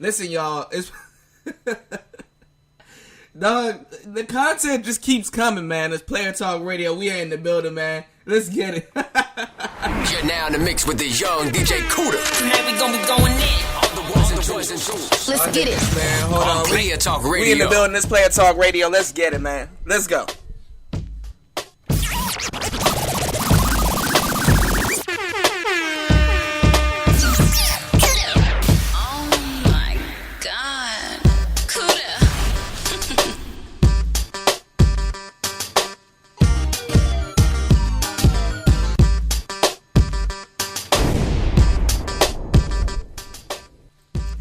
Listen, y'all, it's dog. The content just keeps coming, man. It's Player Talk Radio. We are in the building, man. Let's get it. You're now in the mix with the young DJ Kelis. Tonight we gonna be going in. All the ones and twos and twos. Let's get it, man. Hold on. Player Talk Radio. We in the building. This Player Talk Radio. Let's get it, man. Let's go.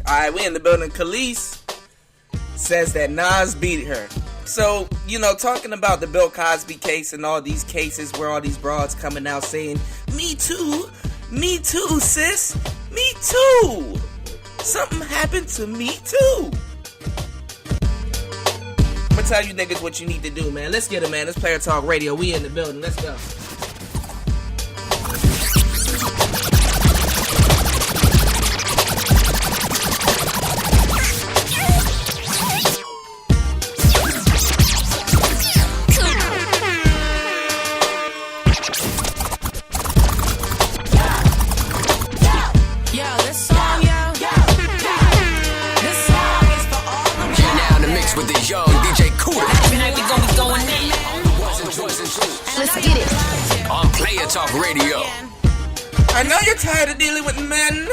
Alright, we in the building. Kelis says that Nas beat her. So, you know, talking about the Bill Cosby case and all these cases where all these broads coming out saying, me too, sis, me too. Something happened to me too. I'm gonna tell you niggas what you need to do, man. Let's get it, man. Let's Player Talk Radio. We in the building. Let's go. Talk Radio. I know you're tired of dealing with men.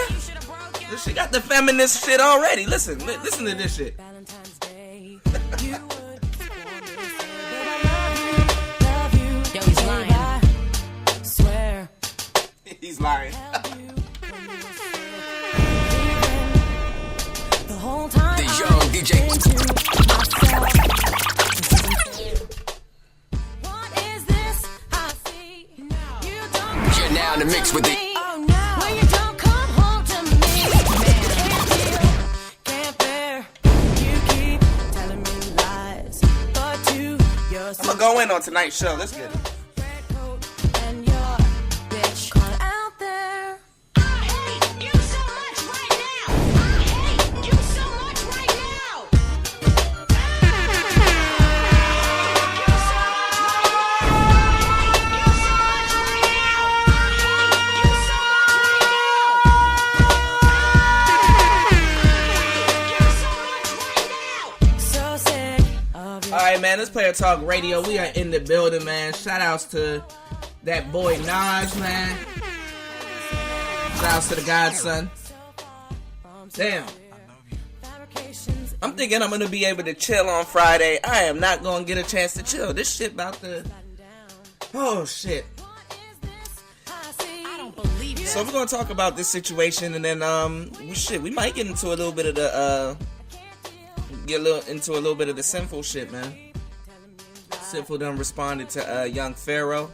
She got the feminist shit already. Listen to this shit. Yo, he's lying. Swear. He's lying. The young DJ. Now in the mix with the when you don't come home to me, can't bear. You keep telling me lies, but I'm gonna go in on tonight's show. Let's get it. And your bitch caught out there. I hate you so much right now. I hate you so much right now. Alright, man, let's Player Talk Radio. We are in the building, man. Shout outs to that boy Nas, man. Shout outs to the Godson. Damn. I'm thinking I'm gonna be able to chill on Friday. I am not gonna get a chance to chill. This shit about to... Oh, shit. So we're gonna talk about this situation, and then, we might get into a little bit of the, into a little bit of the sinful shit, man. Sinful done responded to young Pharaoh.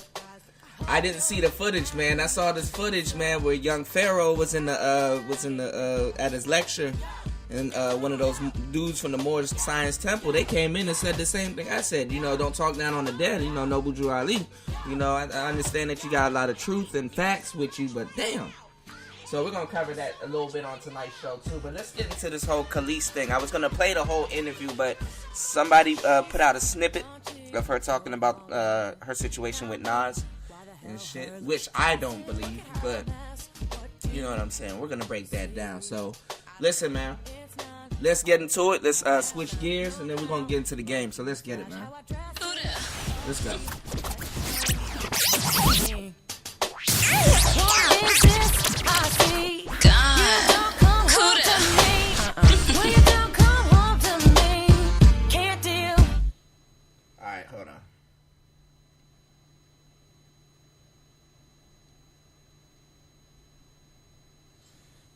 I didn't see the footage, man. I saw this footage, man, where young Pharaoh was in the at his lecture, and one of those dudes from the Moorish Science Temple, they came in and said the same thing I said. You know, don't talk down on the dead. You know, Noble Drew Ali. You know, I understand that you got a lot of truth and facts with you, but damn. So we're going to cover that a little bit on tonight's show, too. But let's get into this whole Kelis thing. I was going to play the whole interview, but somebody put out a snippet of her talking about her situation with Nas and shit, which I don't believe, but you know what I'm saying. We're going to break that down. So, listen, man. Let's get into it. Let's switch gears, and then we're going to get into the game. So let's get it, man. Let's go. Alright, hold on.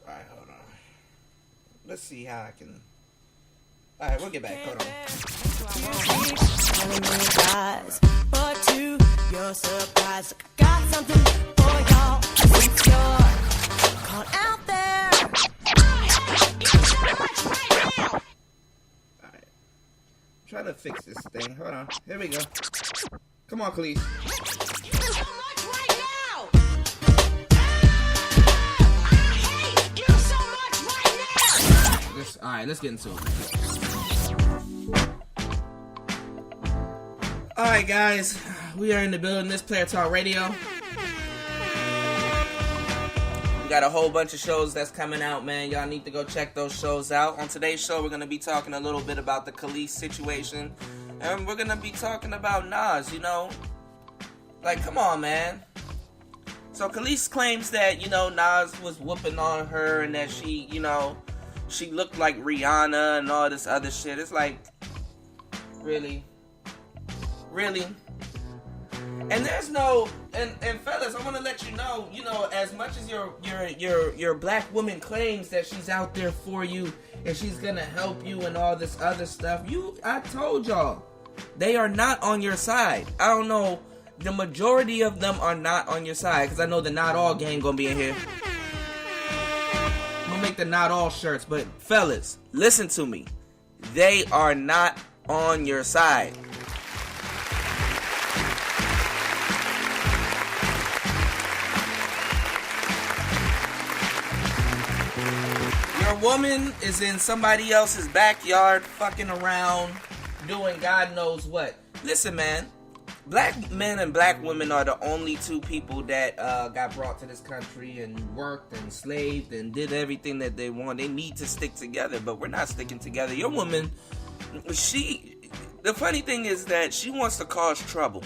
Alright, hold on. Let's see how I can... Alright, we'll get back. Hold on. But to your surprise, I got something for y'all. Since you're caught out there. Alright. Try to fix this thing. Hold on. Here we go. Come on, Kelis. Let's get into it. Alright, guys. We are in the building. This Player Talk Radio. We got a whole bunch of shows that's coming out, man. Y'all need to go check those shows out. On today's show, we're going to be talking a little bit about the Kelis situation. And we're going to be talking about Nas, you know. Like, come on, man. So Kelis claims that, you know, Nas was whooping on her and that she, you know, she looked like Rihanna and all this other shit. It's like, really? Really? And there's no, and fellas, I want to let you know, as much as your black woman claims that she's out there for you and she's gonna help you and all this other stuff, I told y'all, they are not on your side. I don't know, the majority of them are not on your side, because I know the Not All gang gonna be in here. I'm gonna make the Not All shirts, but fellas, listen to me. They are not on your side. Your woman is in somebody else's backyard fucking around doing God knows what. Listen, man. Black men and black women are the only two people that got brought to this country and worked and slaved and did everything that they want. They need to stick together, but we're not sticking together. Your woman, the funny thing is that she wants to cause trouble.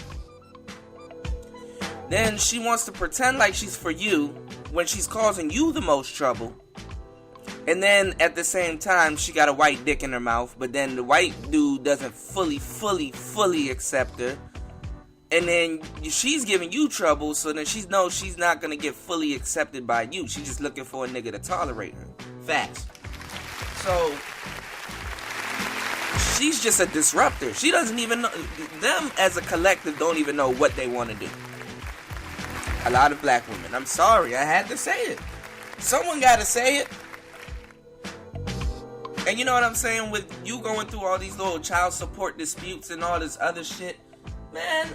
Then she wants to pretend like she's for you when she's causing you the most trouble. And then at the same time, she got a white dick in her mouth, but then the white dude doesn't fully accept her. And then she's giving you trouble, so then she knows she's not going to get fully accepted by you. She's just looking for a nigga to tolerate her. Facts. So, she's just a disruptor. She doesn't even know, them as a collective don't even know what they want to do. A lot of black women. I'm sorry, I had to say it. Someone got to say it. And you know what I'm saying? With you going through all these little child support disputes and all this other shit, man,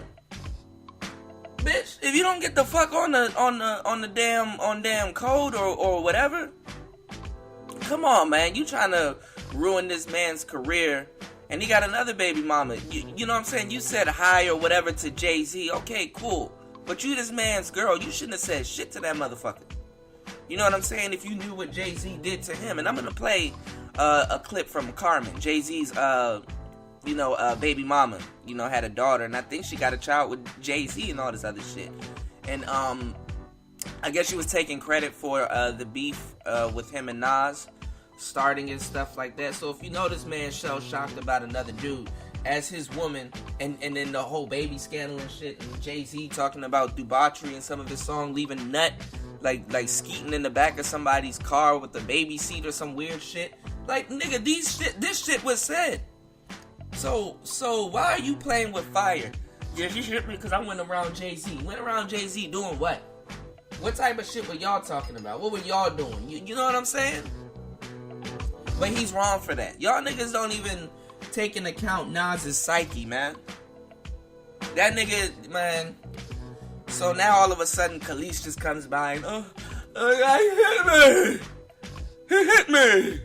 bitch, if you don't get the fuck on the damn code or whatever, come on, man, you trying to ruin this man's career, and he got another baby mama. You know what I'm saying? You said hi or whatever to Jay-Z, okay, cool, but you this man's girl, you shouldn't have said shit to that motherfucker. You know what I'm saying? If you knew what Jay-Z did to him, and I'm gonna play a clip from Carmen, Jay-Z's baby mama, had a daughter, and I think she got a child with Jay-Z and all this other shit. And I guess she was taking credit for the beef with him and Nas starting and stuff like that. So if you know this man shell-shocked about another dude as his woman, and then the whole baby scandal and shit, and Jay-Z talking about debauchery in some of his songs, leaving nut like skeeting in the back of somebody's car with the baby seat or some weird shit. Like, nigga, this shit was said. So why are you playing with fire? Yeah, you hit me because I went around Jay-Z. Went around Jay-Z doing what? What type of shit were y'all talking about? What were y'all doing? You know what I'm saying? But he's wrong for that. Y'all niggas don't even take into account Nas's psyche, man. That nigga, man. So now all of a sudden, Kelis just comes by and, he hit me. He hit me.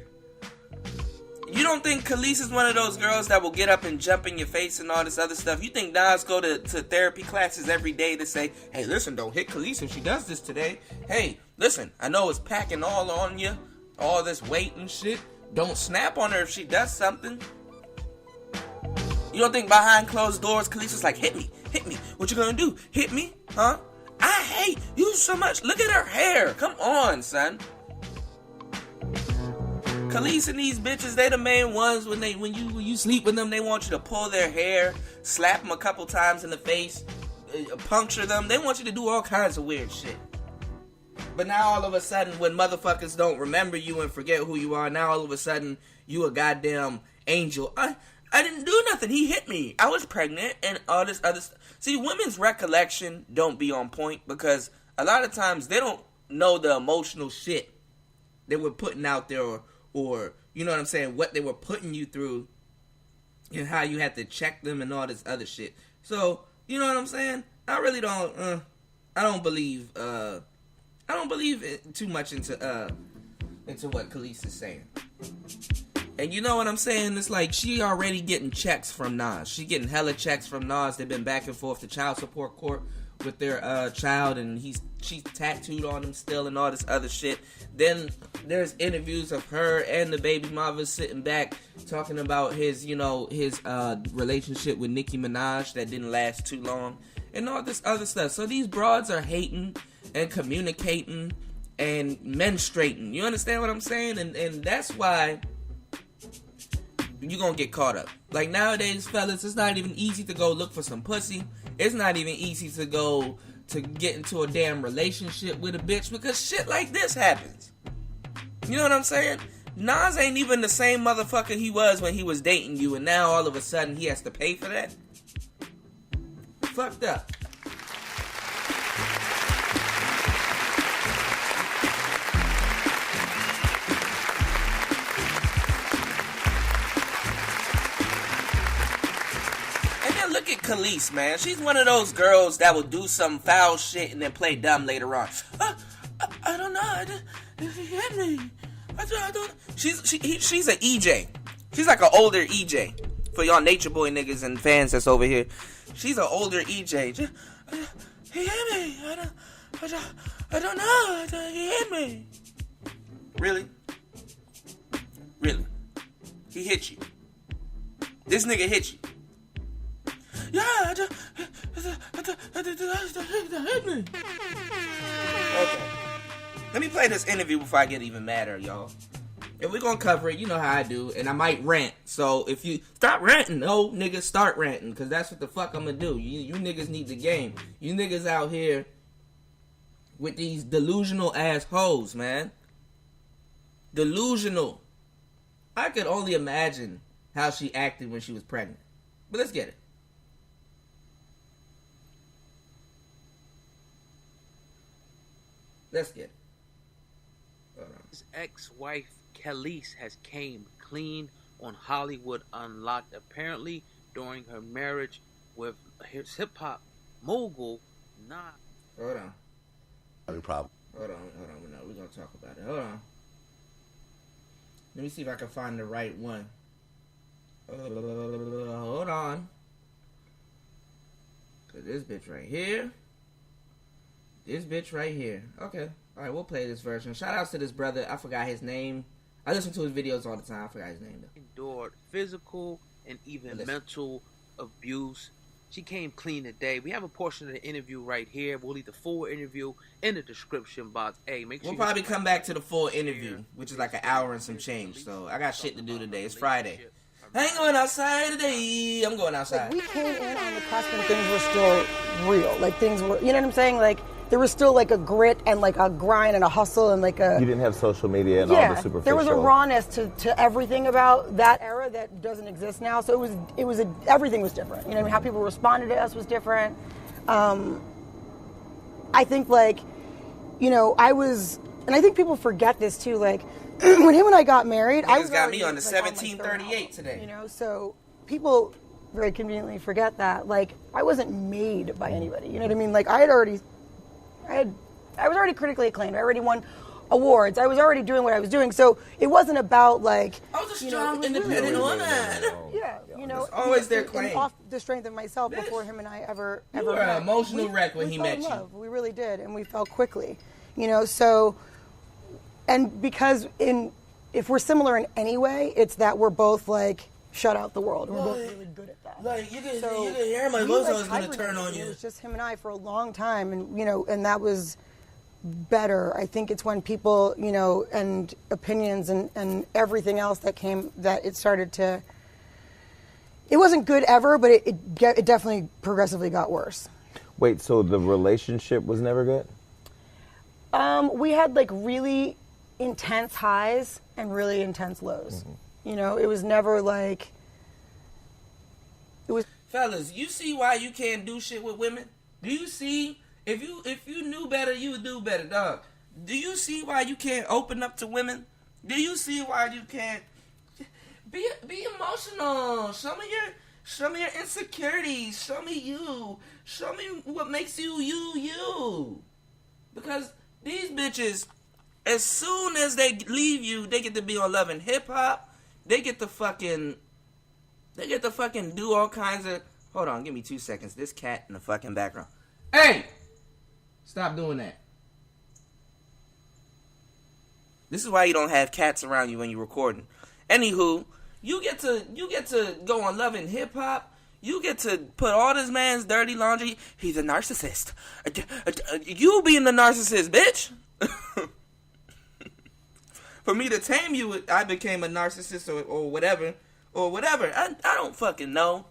You don't think Kelis is one of those girls that will get up and jump in your face and all this other stuff? You think Nas go to therapy classes every day to say, hey, listen, don't hit Kelis if she does this today. Hey, listen, I know it's packing all on you, all this weight and shit. Don't snap on her if she does something. You don't think behind closed doors, Kelis is like, hit me. What you gonna do? Hit me? Huh? I hate you so much. Look at her hair. Come on, son. Kelis and these bitches, they the main ones when you sleep with them, they want you to pull their hair, slap them a couple times in the face, puncture them. They want you to do all kinds of weird shit. But now all of a sudden, when motherfuckers don't remember you and forget who you are, now all of a sudden, you a goddamn angel. I didn't do nothing. He hit me. I was pregnant and all this other stuff. See, women's recollection don't be on point because a lot of times they don't know the emotional shit they were putting out there or you know what I'm saying, what they were putting you through and how you had to check them and all this other shit. So, you know what I'm saying? I really don't, I don't believe too much into into what Kelis is saying. And you know what I'm saying? It's like she already getting checks from Nas. She getting hella checks from Nas. They've been back and forth to child support court with their child, and she's tattooed on him still and all this other shit. Then there's interviews of her and the baby mother sitting back talking about his relationship with Nicki Minaj that didn't last too long and all this other stuff. So these broads are hating and communicating and menstruating. You understand what I'm saying? And that's why you're gonna get caught up. Like nowadays, fellas, it's not even easy to go look for some pussy. It's not even easy to go to get into a damn relationship with a bitch because shit like this happens. You know what I'm saying? Nas ain't even the same motherfucker he was when he was dating you, and now all of a sudden he has to pay for that? Fucked up. Look at Kelis, man. She's one of those girls that will do some foul shit and then play dumb later on. I don't know. He hit me. I don't. She's an EJ. She's like an older EJ. For y'all Nature Boy niggas and fans that's over here. She's an older EJ. He hit me. I don't know. He hit me. Really? Really? He hit you. This nigga hit you. Yeah, hit me. Okay. Let me play this interview before I get even madder, y'all. If we're gonna cover it, you know how I do, and I might rant. So if you stop ranting, no niggas start ranting, because that's what the fuck I'm gonna do. You niggas need the game. You niggas out here with these delusional ass hoes, man. Delusional. I could only imagine how she acted when she was pregnant. But let's get it. Let's get it. His ex-wife Kelis has came clean on Hollywood Unlocked. Apparently, during her marriage with his hip-hop mogul, Nas. Hold on. No problem. Hold on. No, we're gonna talk about it. Hold on. Let me see if I can find the right one. Hold on. Cause this bitch right here. This bitch right here. Okay. Alright, we'll play this version. Shout outs to this brother. I forgot his name. I listen to his videos all the time. I forgot his name though. Endured physical and even mental abuse. She came clean today. We have a portion of the interview right here. We'll leave the full interview in the description box. Hey, make sure we'll probably come back to the full interview, which is like an hour and some change. So I got shit to do today. It's Friday. I ain't going outside today. I'm going outside. Like, we came in on the cusp when things were still real. Like, things were, you know what I'm saying? Like, there was still, like, a grit and, like, a grind and a hustle and, like, a... You didn't have social media and all the superficial... there was a rawness to everything about that era that doesn't exist now. So everything was different. You know what I mean? How people responded to us was different. I think, like, you know, and I think people forget this, too, like... when him and I got married, I was got me on the 1738 today. You know, so people very conveniently forget that. Like, I wasn't made by anybody. You know what I mean? Like, I was already critically acclaimed. I already won awards. I was already doing what I was doing. So it wasn't about like I was a strong, independent woman. Yeah, you know, it's always their claim. Off the strength of myself before him and I ever were an emotional wreck when he met you. We really did, and we fell quickly. You know, so. And because if we're similar in any way, it's that we're both like shut out the world. We're both really good at that. Like you can hear my voice was going to turn on you. It was just him and I for a long time, and you know, and that was better. I think it's when people, you know, and opinions and everything else that came that it started to. It wasn't good ever, but it definitely progressively got worse. Wait, so the relationship was never good? We had like really intense highs and really intense lows. Mm-hmm. You know, it was never like it was. Fellas, you see why you can't do shit with women? Do you see if you knew better, you would do better, dog? Do you see why you can't open up to women? Do you see why you can't be emotional? Show me your insecurities. Show me you. Show me what makes you. Because these bitches As soon as they leave you, they get to be on Love and Hip Hop. They get to fucking do all kinds of. Hold on, give me 2 seconds. This cat in the fucking background. Hey, stop doing that. This is why you don't have cats around you when you're recording. Anywho, you get to go on Love and Hip Hop. You get to put all this man's dirty laundry. He's a narcissist. You being the narcissist, bitch. For me to tame you, I became a narcissist or whatever. Or whatever. I don't fucking know.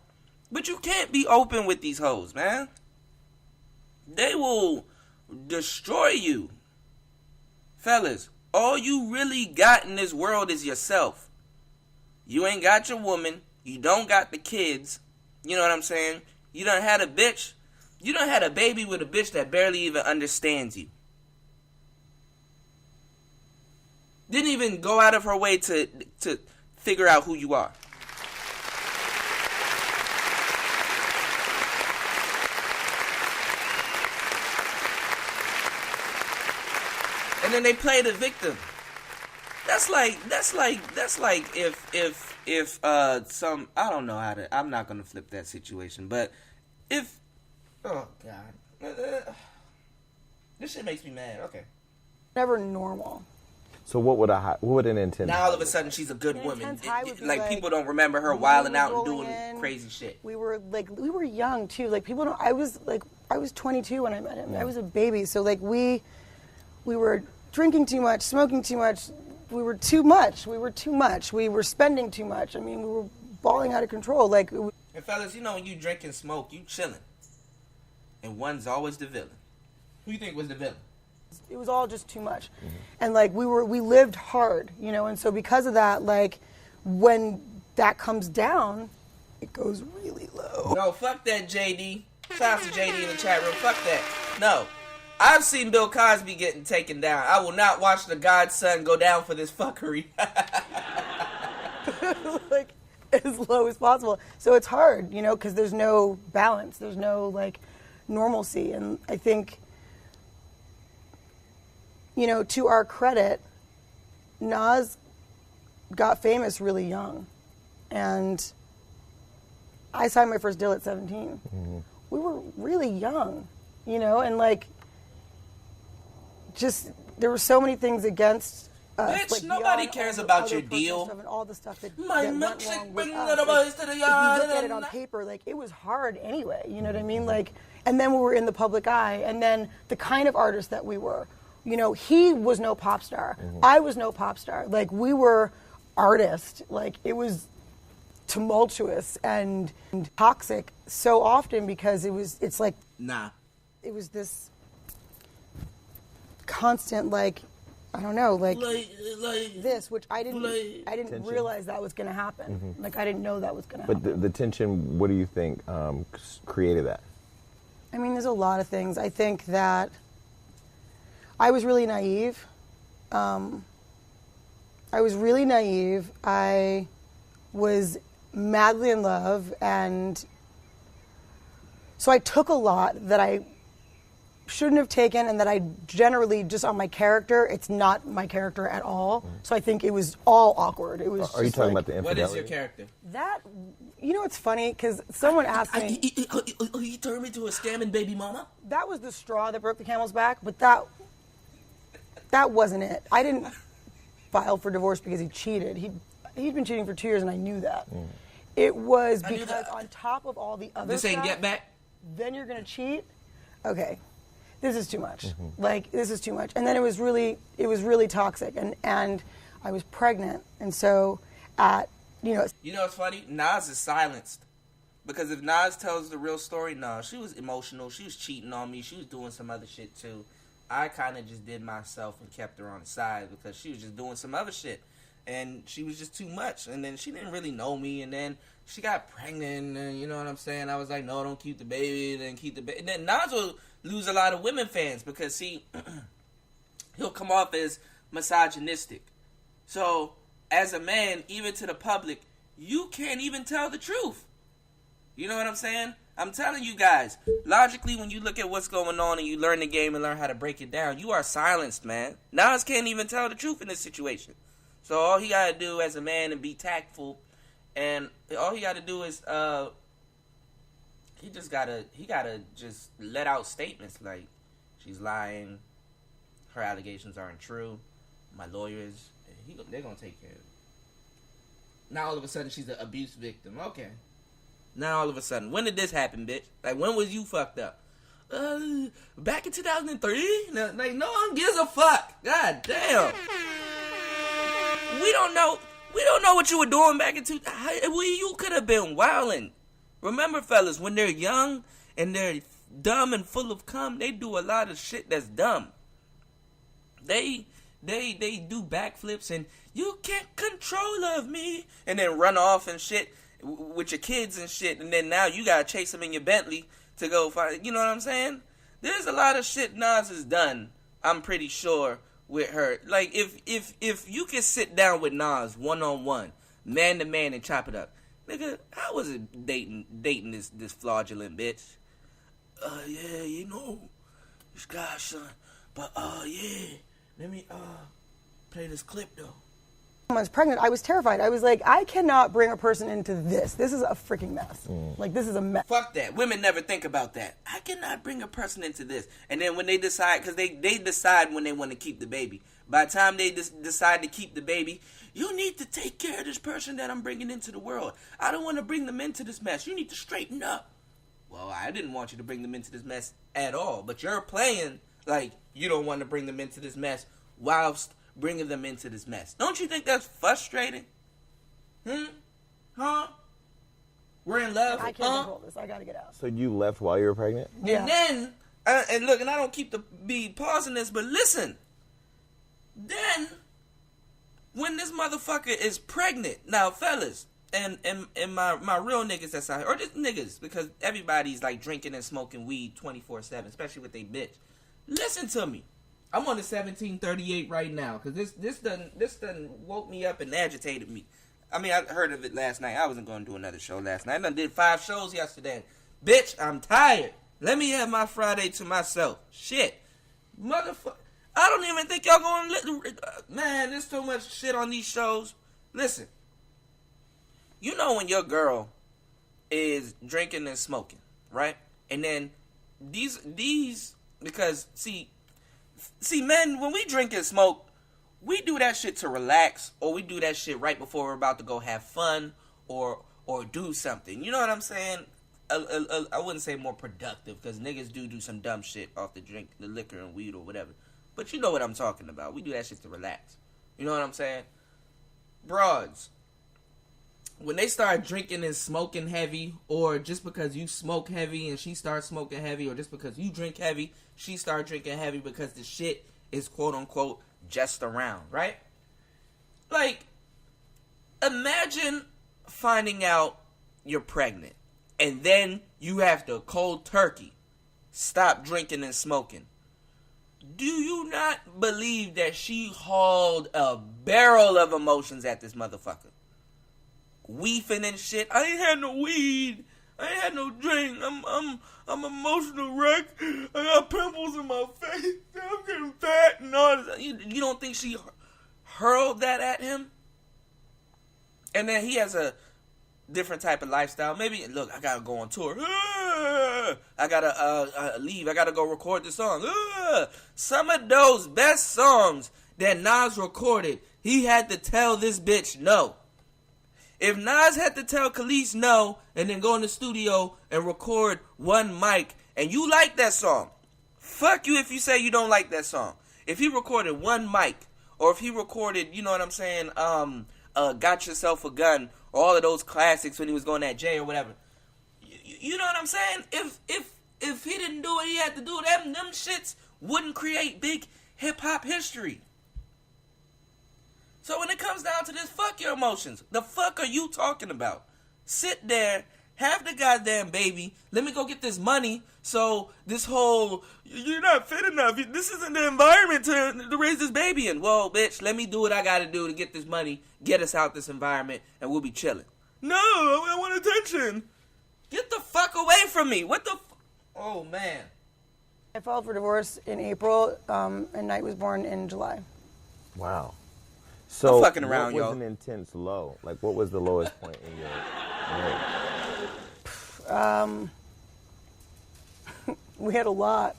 But you can't be open with these hoes, man. They will destroy you. Fellas, all you really got in this world is yourself. You ain't got your woman. You don't got the kids. You know what I'm saying? You done had a bitch. You done had a baby with a bitch that barely even understands you. Didn't even go out of her way to figure out who you are. And then they play the victim. That's like if some, I don't know how to, I'm not gonna flip that situation, but if, oh god, this shit makes me mad. Okay. Never normal. So what would an intense? Now all of a sudden she's a good woman. intense high would be Like like, people don't remember her we wilding were out and rolling doing in. crazy shit. We were young too. Like people don't. I was 22 when I met him. I was a baby. So like we were drinking too much, smoking too much. We were too much. We were spending too much. I mean, we were balling out of control. Like. And fellas, you know when you drink and smoke, you chilling, and one's always the villain. Who you think was the villain? It was all just too much. And like we lived hard, you know, and so because of that, like when that comes down, it goes really low. No, fuck that, JD. Shout out to JD in the chat room. Fuck that. No. I've seen Bill Cosby getting taken down. I will not watch the godson go down for this fuckery. Like as low as possible. So it's hard, you know, because there's no balance. There's no like normalcy. And I think, you know, to our credit, Nas got famous really young. And I signed my first deal at 17. Mm-hmm. We were really young, you know, and like, just, there were so many things against us. Bitch, like, nobody beyond cares all the about other your personal deal. stuff and all the stuff that, My that went milkshake wrong with bring us. the boys to the yard. If you look at it on paper, like, it was hard anyway, you know what I mean? Like, and then we were in the public eye, and then the kind of artists that we were. You know, he was no pop star. Mm-hmm. I was no pop star. Like, we were artists. Like, it was tumultuous and toxic so often because it's like... Nah. It was this constant, like, I don't know, like this, which I didn't Tension. realize that was going to happen. Mm-hmm. Like, I didn't know that was going to happen. But the tension, what do you think created that? I mean, there's a lot of things. I think that I was really naive. I was madly in love, and so I took a lot that I shouldn't have taken, and that I generally, just on my character, it's not my character at all. So I think it was all awkward. It was. Are you talking about the What infidelity? is your character? that? You know, it's funny because someone asked me. He turned me to a scamming baby mama? That was the straw that broke the camel's back, but that wasn't it. I didn't file for divorce because he cheated. He'd been cheating for 2 years, and I knew that. It was because on top of all the other This ain't stuff, get back? then you're gonna cheat. Okay, this is too much. Like, this is too much. And then it was really toxic, and I was pregnant, and so you know what's funny? Nas is silenced. Because if Nas tells the real story, no, she was emotional. She was cheating on me. She was doing some other shit too. I kind of just did myself and kept her on the side because she was just doing some other shit. And she was just too much. And then she didn't really know me. And then she got pregnant. And you know what I'm saying? I was like, no, don't keep the baby. Then keep the baby. And then Nas will lose a lot of women fans because, see, he'll come off as misogynistic. So, as a man, even to the public, you can't even tell the truth. You know what I'm saying? I'm telling you guys, logically, when you look at what's going on and you learn the game and learn how to break it down, you are silenced, man. Nas can't even tell the truth in this situation. So all he gotta do as a man and be tactful, and all he gotta do is he gotta just let out statements like, she's lying, her allegations aren't true, my lawyers, they're gonna take care of it. Now all of a sudden she's an abuse victim. Okay. Now all of a sudden, when did this happen, bitch? Like, when was you fucked up? Back in 2003? Like, no one gives a fuck. God damn. We don't know what you were doing back in 2000. You could have been wildin'. Remember, fellas, when they're young and they're dumb and full of cum, they do a lot of shit that's dumb. They do backflips and you can't control of me, and then run off and shit with your kids and shit, and then now you gotta chase them in your Bentley to go find. You know what I'm saying? There's a lot of shit Nas has done, I'm pretty sure, with her. Like, if you can sit down with Nas one-on-one, man-to-man, and chop it up, nigga, how was it dating this fraudulent bitch? Yeah, you know, this guy, son, but yeah, let me play this clip though. Months pregnant, I was terrified. I was like, I cannot bring a person into this. This is a freaking mess. Like, this is a mess. Fuck that. Women never think about that. I cannot bring a person into this. And then when they decide, because they decide when they want to keep the baby. By the time they decide to keep the baby, you need to take care of this person that I'm bringing into the world. I don't want to bring them into this mess. You need to straighten up. Well, I didn't want you to bring them into this mess at all. But you're playing like you don't want to bring them into this mess whilst bringing them into this mess. Don't you think that's frustrating? Huh? We're in love. I can't control this. I gotta get out. So you left while you were pregnant? Yeah. And then, and look, and I don't keep be pausing this, but listen. Then, when this motherfucker is pregnant, now fellas, and my real niggas that's out here, or just niggas, because everybody's like drinking and smoking weed 24/7, especially with they bitch. Listen to me. I'm on the 1738 right now, because this done woke me up and agitated me. I mean, I heard of it last night. I wasn't going to do another show last night. I done did 5 shows yesterday. Bitch, I'm tired. Let me have my Friday to myself. Shit. Motherfucker. I don't even think y'all going to... Man, there's so much shit on these shows. Listen. You know when your girl is drinking and smoking, right? And then these... Because, see, men, when we drink and smoke, we do that shit to relax, or we do that shit right before we're about to go have fun, or do something. You know what I'm saying? I wouldn't say more productive, because niggas do some dumb shit off the liquor and weed or whatever. But you know what I'm talking about. We do that shit to relax. You know what I'm saying? Broads, when they start drinking and smoking heavy, or just because you smoke heavy and she starts smoking heavy, or just because you drink heavy, she start drinking heavy because the shit is quote unquote just around, right? Like, imagine finding out you're pregnant and then you have to cold turkey stop drinking and smoking. Do you not believe that she hauled a barrel of emotions at this motherfucker? Weefing and shit. I ain't had no weed. I ain't had no drink. I'm emotional wreck. I got pimples in my face. I'm getting fat and all this. You don't think she hurled that at him? And then he has a different type of lifestyle. Maybe, look, I gotta go on tour. I gotta leave. I gotta go record the song. Some of those best songs that Nas recorded, he had to tell this bitch no. If Nas had to tell Kelis no and then go in the studio and record one mic and you like that song, fuck you if you say you don't like that song. If he recorded one mic, or if he recorded, you know what I'm saying, Got Yourself a Gun, or all of those classics when he was going at Jay or whatever, you know what I'm saying? If he didn't do what he had to do, them shits wouldn't create big hip-hop history. So when it comes down to this, fuck your emotions. The fuck are you talking about? Sit there, have the goddamn baby. Let me go get this money. So this whole, you're not fit enough. This isn't the environment to raise this baby in. Well, bitch, let me do what I gotta do to get this money, get us out this environment, and we'll be chilling. No, I want attention. Get the fuck away from me. What the oh, man. I filed for divorce in April, and Knight was born in July. Wow. So I'm fucking around, what was y'all. an intense low? Like, what was the lowest point in your marriage? We had a lot.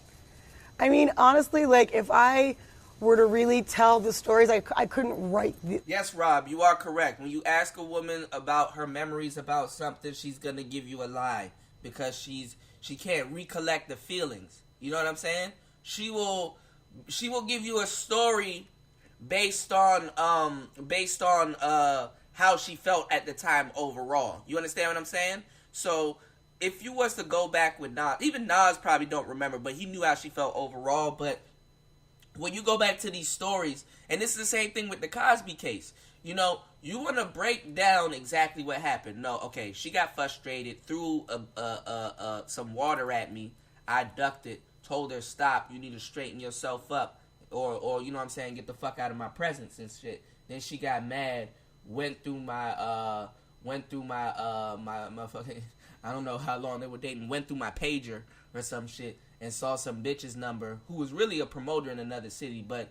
I mean, honestly, like, if I were to really tell the stories, I couldn't write the... Yes, Rob, you are correct. When you ask a woman about her memories about something, she's going to give you a lie because she can't recollect the feelings. You know what I'm saying? She will give you a story based on how she felt at the time overall. You understand what I'm saying? So if you was to go back with Nas, even Nas probably don't remember, but he knew how she felt overall. But when you go back to these stories, and this is the same thing with the Cosby case, you know, you want to break down exactly what happened. No, okay, she got frustrated, threw some water at me. I ducked it, told her stop, you need to straighten yourself up, or you know what I'm saying, get the fuck out of my presence and shit. Then she got mad, went through my fucking, I don't know how long they were dating, went through my pager or some shit and saw some bitch's number who was really a promoter in another city, but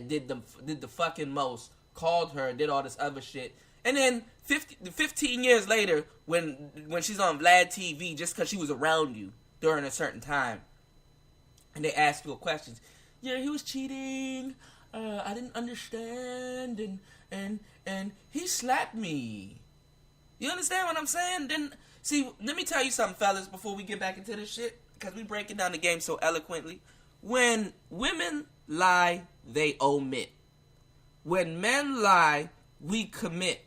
did the fucking most, called her, did all this other shit. And then 15 years later, when she's on Vlad TV, just because she was around you during a certain time, and they ask you questions, yeah, he was cheating, I didn't understand, and he slapped me. You understand what I'm saying? Then, see, let me tell you something, fellas, before we get back into this shit, because we breaking down the game so eloquently. When women lie, they omit. When men lie, we commit.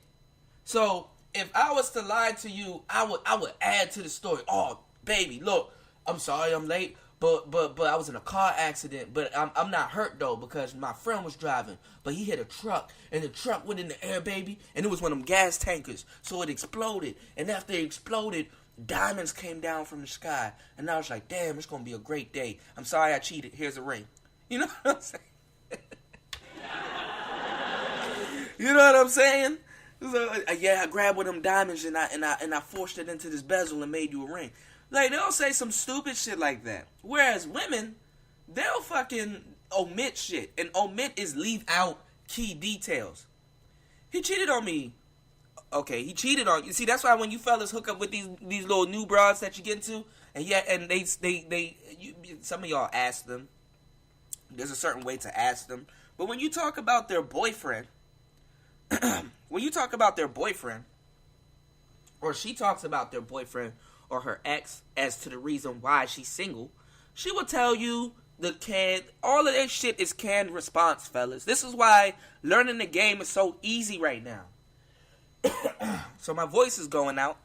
So if I was to lie to you, I would add to the story. Oh, baby, look, I'm sorry I'm late, but I was in a car accident, but I'm not hurt though because my friend was driving, but he hit a truck and the truck went in the air, baby, and it was one of them gas tankers, so it exploded, and after it exploded, diamonds came down from the sky, and I was like, damn, it's gonna be a great day. I'm sorry I cheated. Here's a ring. You know what I'm saying? You know what I'm saying? So, yeah, I grabbed one of them diamonds and I forced it into this bezel and made you a ring. Like, they'll say some stupid shit like that. Whereas women, they'll fucking omit shit. And omit is leave out key details. He cheated on me. Okay, he cheated on you. See, that's why when you fellas hook up with these little new broads that you get into, and yeah, and they some of y'all ask them. There's a certain way to ask them. But when you talk about their boyfriend, when you talk about their boyfriend, or she talks about their boyfriend or her ex as to the reason why she's single, she will tell you all of that shit is canned response, fellas. This is why learning the game is so easy right now. So my voice is going out.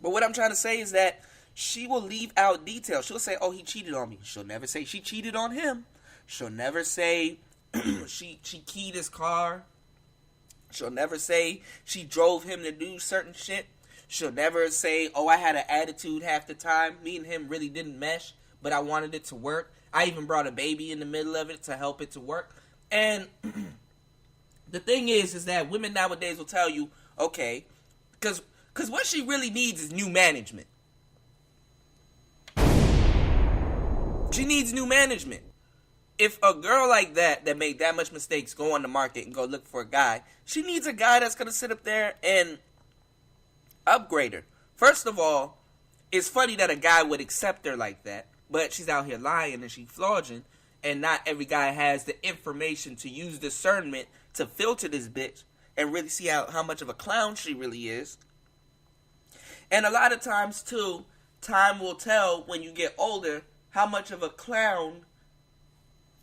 But what I'm trying to say is that she will leave out details. She'll say, oh, he cheated on me. She'll never say she cheated on him. She'll never say she keyed his car. She'll never say she drove him to do certain shit. She'll never say, oh, I had an attitude half the time. Me and him really didn't mesh, but I wanted it to work. I even brought a baby in the middle of it to help it to work. And the thing is that women nowadays will tell you, okay, because what she really needs is new management. She needs new management. If a girl like that made that much mistakes go on the market and go look for a guy, she needs a guy that's going to sit up there and upgrade her. First of all, it's funny that a guy would accept her like that, but she's out here lying and she's flogging, and not every guy has the information to use discernment to filter this bitch and really see how much of a clown she really is. And a lot of times, too, time will tell when you get older how much of a clown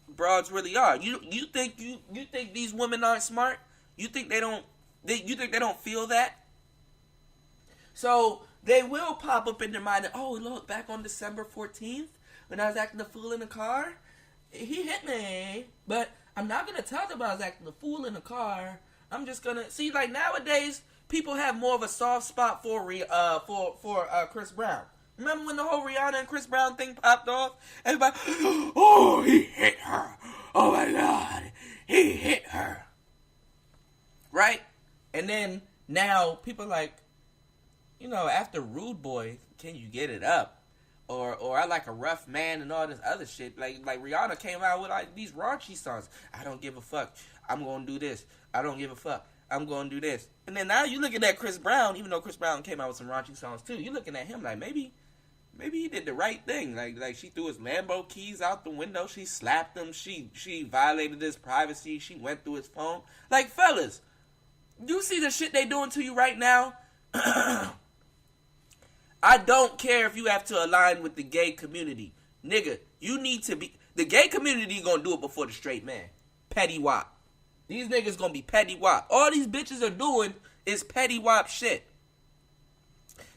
broads really are. You think these women aren't smart? You think they don't feel that? So they will pop up in their mind that, oh, look, back on December 14th when I was acting a fool in the car, he hit me. But I'm not gonna tell them I was acting a fool in the car. I'm just gonna see, like, nowadays people have more of a soft spot for Chris Brown. Remember when the whole Rihanna and Chris Brown thing popped off? Everybody, oh, he hit her. Oh my God, he hit her. Right? And then now people are like, after Rude Boy, Can You Get It Up? Or I Like a Rough Man and all this other shit. Like Rihanna came out with like these raunchy songs. I don't give a fuck. I'm gonna do this. I don't give a fuck. I'm gonna do this. And then now you looking at Chris Brown, even though Chris Brown came out with some raunchy songs too. You looking at him like maybe he did the right thing. Like she threw his Lambo keys out the window. She slapped him. She violated his privacy. She went through his phone. Like, fellas, you see the shit they doing to you right now? I don't care if you have to align with the gay community. Nigga, you need to be... The gay community gonna do it before the straight man. Petty wop. These niggas gonna be petty wop. All these bitches are doing is petty wop shit.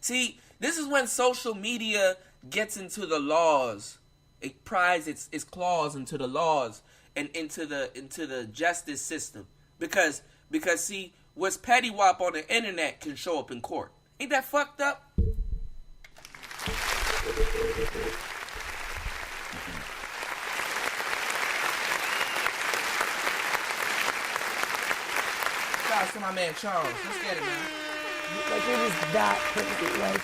See, this is when social media gets into the laws. It pries its claws into the laws and into the justice system. Because see, what's petty wop on the internet can show up in court. Ain't that fucked up? Shout out to my man Charles. Let's get it, man. Like, it was that crazy. Like,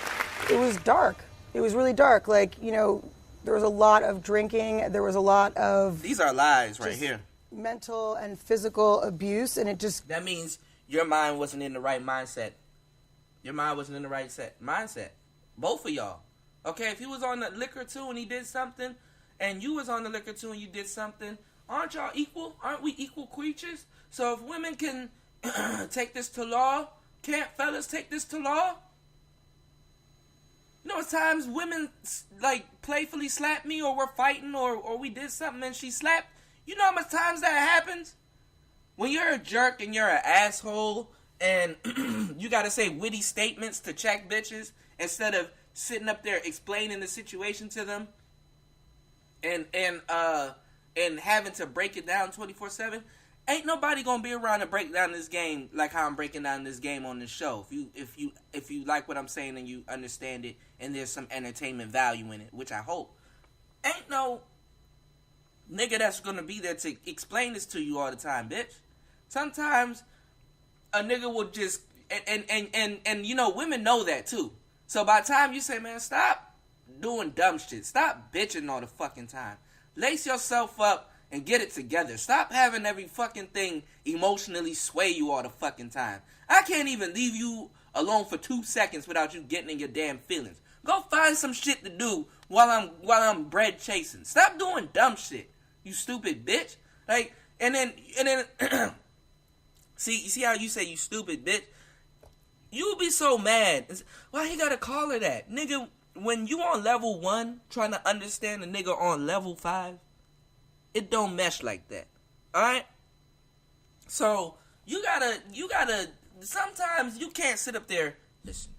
it was dark. It was really dark. Like, there was a lot of drinking. There was a lot of... These are lies right here. Mental and physical abuse, and it just... That means your mind wasn't in the right mindset. Your mind wasn't in the right mindset. Both of y'all. Okay, if he was on the liquor too and he did something, and you was on the liquor too and you did something, aren't y'all equal? Aren't we equal creatures? So if women can take this to law, can't fellas take this to law? You know, at times women like playfully slap me, or we're fighting, or we did something and she slapped. You know how much times that happens? When you're a jerk and you're an asshole and you gotta say witty statements to check bitches instead of sitting up there explaining the situation to them and having to break it down 24/7, ain't nobody gonna be around to break down this game like how I'm breaking down this game on this show. If you like what I'm saying and you understand it and there's some entertainment value in it, which I hope, ain't no nigga that's gonna be there to explain this to you all the time, bitch. Sometimes a nigga will just and women know that too. So by the time you say, man, stop doing dumb shit, stop bitching all the fucking time, lace yourself up and get it together. Stop having every fucking thing emotionally sway you all the fucking time. I can't even leave you alone for 2 seconds without you getting in your damn feelings. Go find some shit to do while I'm bread chasing. Stop doing dumb shit, you stupid bitch. Like, and then see how you say you stupid bitch? You'll be so mad. Why he gotta call her that? Nigga, when you on level 1 trying to understand a nigga on level 5, it don't mesh like that. Alright? So, you gotta, sometimes you can't sit up there, listen,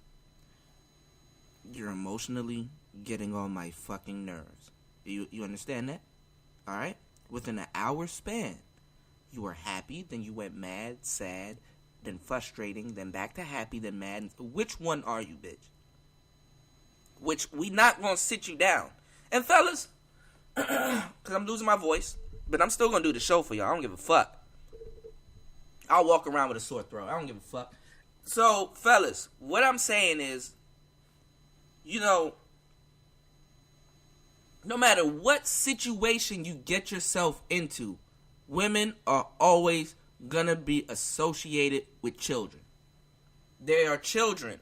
you're emotionally getting on my fucking nerves. You understand that? Alright? Within an hour span, you were happy, then you went mad, sad, then frustrating, then back to happy, then mad. Which one are you, bitch? Which we not gonna sit you down. And fellas, because I'm losing my voice, but I'm still gonna do the show for y'all. I don't give a fuck. I'll walk around with a sore throat. I don't give a fuck. So, fellas, what I'm saying is, no matter what situation you get yourself into, women are always gonna be associated with children. They are children.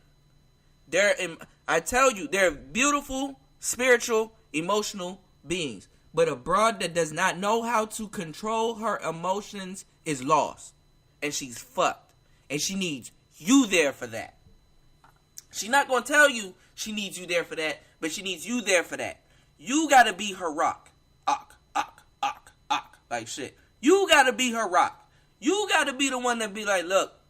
I tell you, they're beautiful, spiritual, emotional beings. But a broad that does not know how to control her emotions is lost. And she's fucked. And she needs you there for that. She's not gonna tell you she needs you there for that, but she needs you there for that. You gotta be her rock. Like shit. You gotta be her rock. You gotta be the one that be like, look,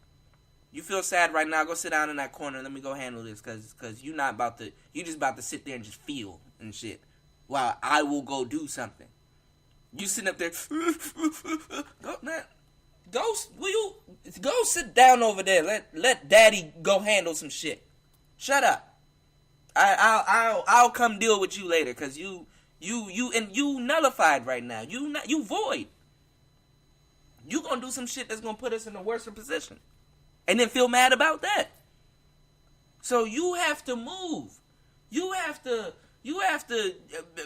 you feel sad right now, go sit down in that corner, let me go handle this, cause you just about to sit there and just feel and shit, while I will go do something. You sitting up there, go sit down over there, let daddy go handle some shit. Shut up. I'll come deal with you later, cause you nullified right now, you void. You gonna do some shit that's gonna put us in a worse position. And then feel mad about that. So you have to move. You have to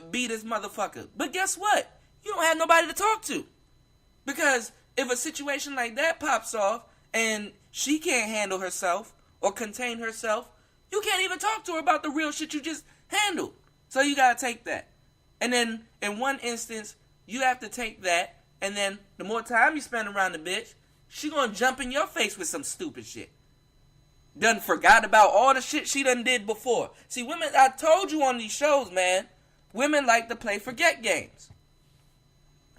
be this motherfucker. But guess what? You don't have nobody to talk to. Because if a situation like that pops off and she can't handle herself or contain herself, you can't even talk to her about the real shit you just handled. So you gotta take that. And then in one instance, you have to take that, and then the more time you spend around the bitch, she gonna jump in your face with some stupid shit. Done forgot about all the shit she done did before. See, women, I told you on these shows, man, women like to play forget games.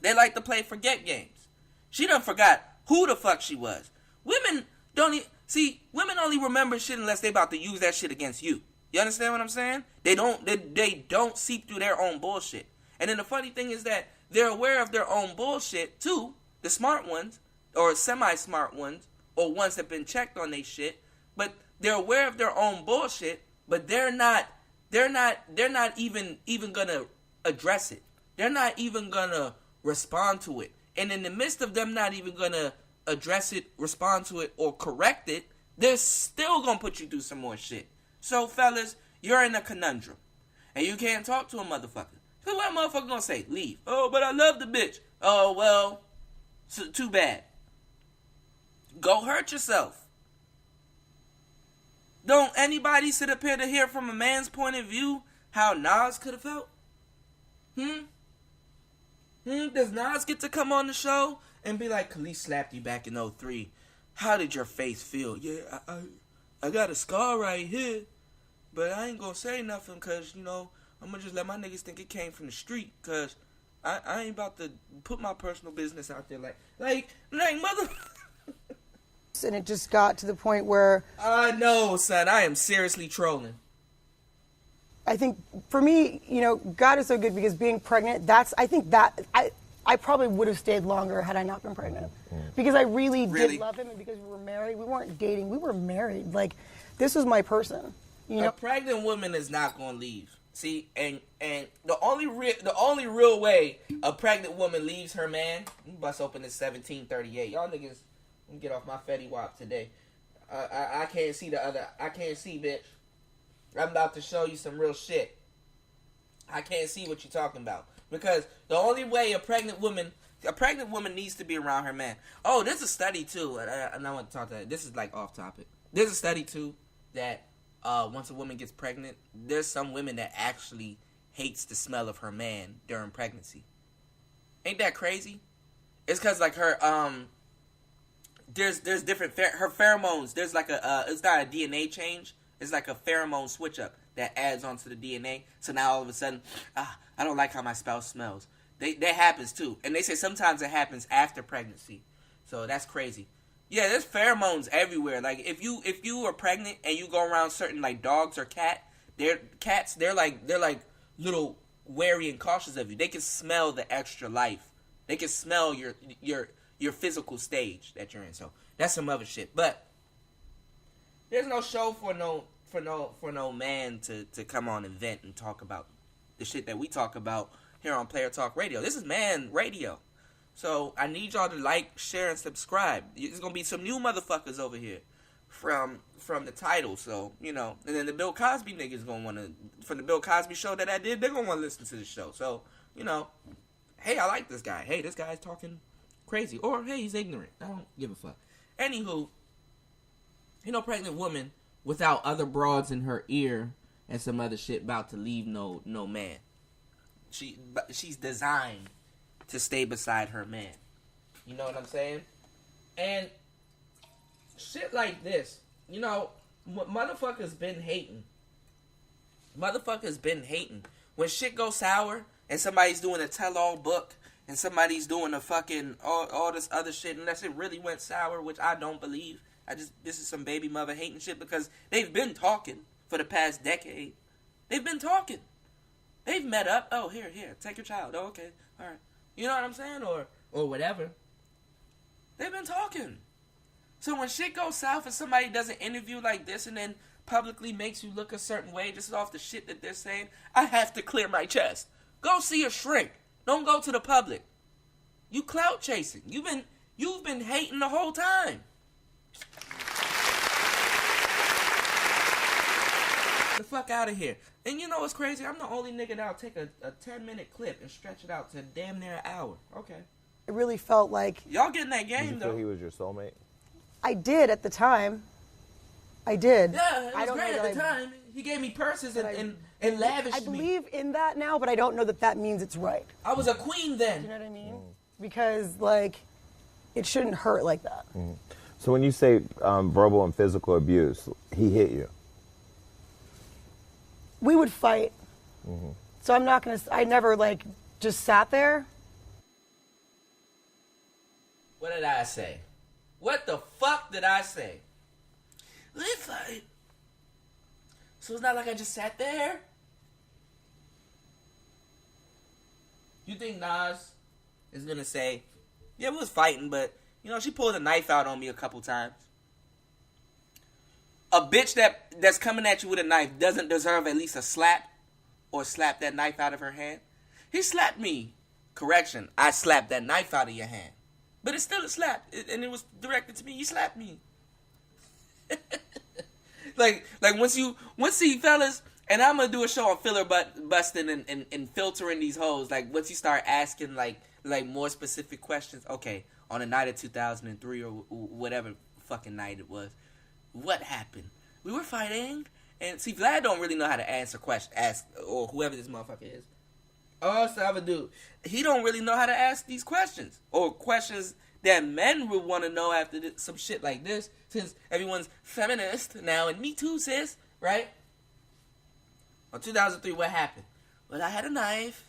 They like to play forget games. She done forgot who the fuck she was. Women don't see, women only remember shit unless they about to use that shit against you. You understand what I'm saying? They don't seep through their own bullshit. And then the funny thing is that they're aware of their own bullshit too, the smart ones, or semi-smart ones, or ones that been checked on they shit, but they're aware of their own bullshit, but they're not even gonna address it. They're not even gonna respond to it. And in the midst of them not even gonna address it, respond to it, or correct it, they're still gonna put you through some more shit. So, fellas, you're in a conundrum. And you can't talk to a motherfucker. So what a motherfucker gonna say? Leave. Oh, but I love the bitch. Oh, well, so, too bad. Go hurt yourself. Don't anybody sit up here to hear from a man's point of view how Nas could have felt? Does Nas get to come on the show and be like, Kelis slapped you back in 03. How did your face feel? Yeah, I got a scar right here, but I ain't gonna say nothing because, you know, I'm gonna just let my niggas think it came from the street because I ain't about to put my personal business out there like mother. And it just got to the point where I know, son, I am seriously trolling. I think for me, you know, God is so good because being pregnant, I probably would have stayed longer had I not been pregnant. Because I really did love him, and because we were married. We weren't dating, we were married. Like, this was my person. You know? A pregnant woman is not gonna leave. See, and the only real way a pregnant woman leaves her man, bust open this 1738. Y'all niggas, let me get off my Fetty Wap today. I can't see I can't see, bitch. I'm about to show you some real shit. I can't see what you're talking about. Because the only way a pregnant woman needs to be around her man. Oh, there's a study too, and I want to talk to that. This is like off topic. There's a study too that once a woman gets pregnant, there's some women that actually hates the smell of her man during pregnancy. Ain't that crazy? It's because like her there's different her pheromones. There's like it's not a DNA change. It's like a pheromone switch up that adds onto the DNA. So now all of a sudden, I don't like how my spouse smells. That happens too. And they say sometimes it happens after pregnancy. So that's crazy. Yeah, there's pheromones everywhere. Like if you are pregnant and you go around certain like dogs or cats, they're like little wary and cautious of you. They can smell the extra life. They can smell your physical stage that you're in. So that's some other shit. But there's no show for no man to come on and vent and talk about the shit that we talk about here on Player Talk Radio. This is man radio. So I need y'all to like, share, and subscribe. There's gonna be some new motherfuckers over here from the title. So, you know, and then the Bill Cosby niggas gonna wanna, from the Bill Cosby show that I did, they're gonna wanna listen to the show. So, you know, hey, I like this guy. Hey, this guy's talking crazy. Or hey, he's ignorant. I don't give a fuck. Anywho, you know, pregnant woman without other broads in her ear and some other shit about to leave no man. She's designed to stay beside her man. You know what I'm saying? And shit like this, you know, motherfuckers been hating. Motherfuckers been hating. When shit goes sour and somebody's doing a tell-all book and somebody's doing a fucking all this other shit, unless it really went sour, which I don't believe. This is some baby mother hating shit because they've been talking for the past decade. They've been talking. They've met up. Oh, here, take your child. Oh, okay, all right. You know what I'm saying? Or whatever. They've been talking. So when shit goes south and somebody does an interview like this and then publicly makes you look a certain way just off the shit that they're saying, I have to clear my chest. Go see a shrink. Don't go to the public. You clout chasing. You've been hating the whole time. fuck out of here. And you know what's crazy? I'm the only nigga that'll take a 10-minute clip and stretch it out to damn near an hour. Okay. It really felt like Y'all getting that Did you game, feel though. he was your soulmate? I did at the time. I did. Yeah, it I was don't great know at that the I- time. He gave me purses that and lavished I me. believe in that now, but I don't know that that means it's right. I was a queen then. You know what I mean? Because, like, it shouldn't hurt like that. So when you say verbal and physical abuse, he hit you. We would fight. So I'm not going to, I never, like, just sat there. What did I say? What the fuck did I say? We fight. So it's not like I just sat there? You think Nas is gonna say, yeah, we was fighting, but, you know, she pulled a knife out on me a couple times. A bitch that's coming at you with a knife doesn't deserve at least a slap or slap that knife out of her hand. He slapped me. Correction, I slapped that knife out of your hand. But it's still a slap, and it was directed to me. You slapped me. like once you see, fellas, and I'm gonna do a show on filler busting and filtering these hoes. Like once you start asking like more specific questions. Okay, on the night of 2003 or whatever fucking night it was, what happened? We were fighting, and see, Vlad don't really know how to answer questions. Ask or whoever this motherfucker is. Oh, Salvador dude. He don't really know how to ask these questions. Or questions that men would want to know after some shit like this. Since everyone's feminist now, and me too, sis. Right? On 2003, what happened? Well, I had a knife.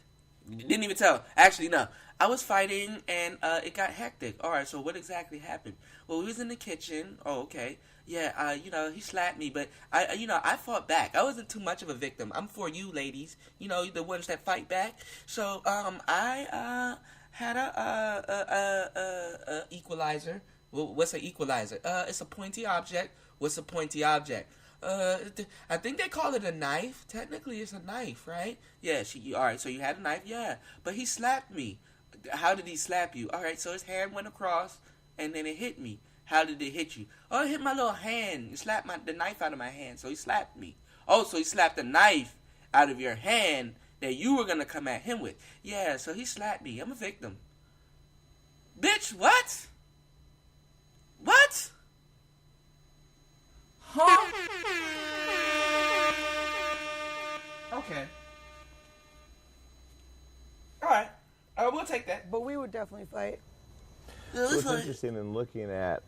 Didn't even tell. Actually, no. I was fighting, and it got hectic. Alright, so what exactly happened? Well, we was in the kitchen. Oh, okay. Yeah, he slapped me, but I fought back. I wasn't too much of a victim. I'm for you, ladies. You know, the ones that fight back. So, I had a equalizer. Well, what's an equalizer? It's a pointy object. What's a pointy object? I think they call it a knife. Technically, it's a knife, right? Yeah. All right. So you had a knife, yeah. But he slapped me. How did he slap you? All right. So his hand went across, and then it hit me. How did it hit you? Oh, it hit my little hand. He slapped the knife out of my hand, so he slapped me. Oh, so he slapped the knife out of your hand that you were gonna come at him with. Yeah, so he slapped me. I'm a victim. Bitch, what? What? Huh? Okay. Alright. We'll take that. But we would definitely fight. So it's interesting in looking at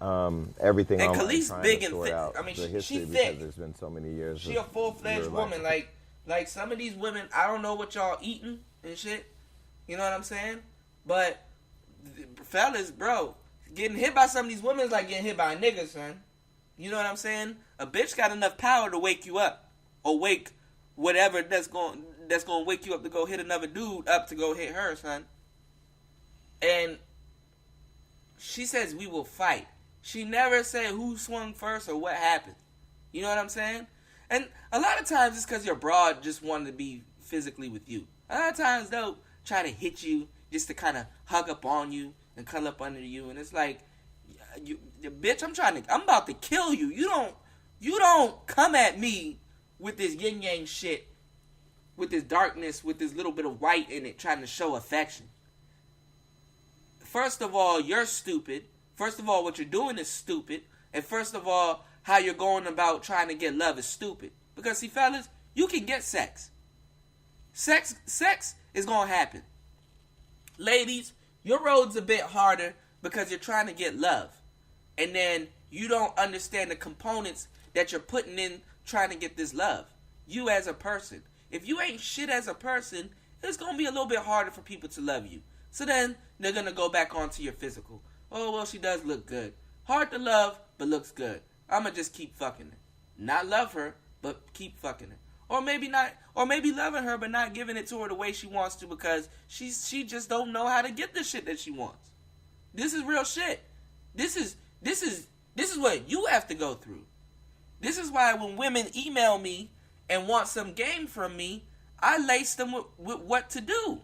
everything And online, Kelis trying big to and sort thick. out I mean, the she history thick. because there's been so many years. She a of full-fledged your woman. life. Like some of these women, I don't know what y'all eating and shit. You know what I'm saying? But fellas, bro, getting hit by some of these women is like getting hit by a nigga, son. You know what I'm saying? A bitch got enough power to wake you up, or wake whatever that's going to wake you up to go hit another dude up to go hit her, son. And she says we will fight. She never said who swung first or what happened. You know what I'm saying? And a lot of times it's because your broad just wanted to be physically with you. A lot of times they'll try to hit you just to kind of hug up on you and cuddle up under you. And it's like, bitch, I'm about to kill you. You don't come at me with this yin yang shit, with this darkness, with this little bit of white in it, trying to show affection. First of all, you're stupid. First of all, what you're doing is stupid. And first of all, how you're going about trying to get love is stupid. Because, see, fellas, you can get sex. Sex is going to happen. Ladies, your road's a bit harder because you're trying to get love. And then you don't understand the components that you're putting in trying to get this love. You as a person. If you ain't shit as a person, it's going to be a little bit harder for people to love you. So then they're going to go back onto your physical. Oh, well, she does look good. Hard to love, but looks good. I'm going to just keep fucking her. Not love her, but keep fucking her. Or maybe not, or maybe loving her, but not giving it to her the way she wants to because she just don't know how to get the shit that she wants. This is real shit. This is what you have to go through. This is why when women email me and want some game from me, I lace them with what to do.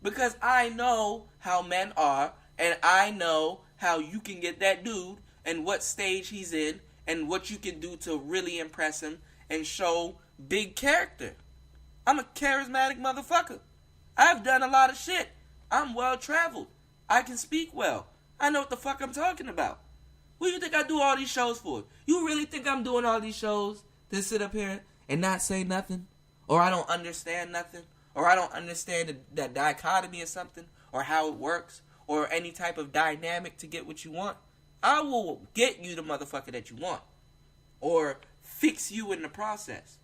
Because I know how men are, and I know how you can get that dude and what stage he's in and what you can do to really impress him and show big character. I'm a charismatic motherfucker. I've done a lot of shit. I'm well traveled. I can speak well. I know what the fuck I'm talking about. What do you think I do all these shows for? You really think I'm doing all these shows to sit up here and not say nothing? Or I don't understand nothing? Or I don't understand the dichotomy of something? Or how it works? Or any type of dynamic to get what you want? I will get you the motherfucker that you want. Or fix you in the process.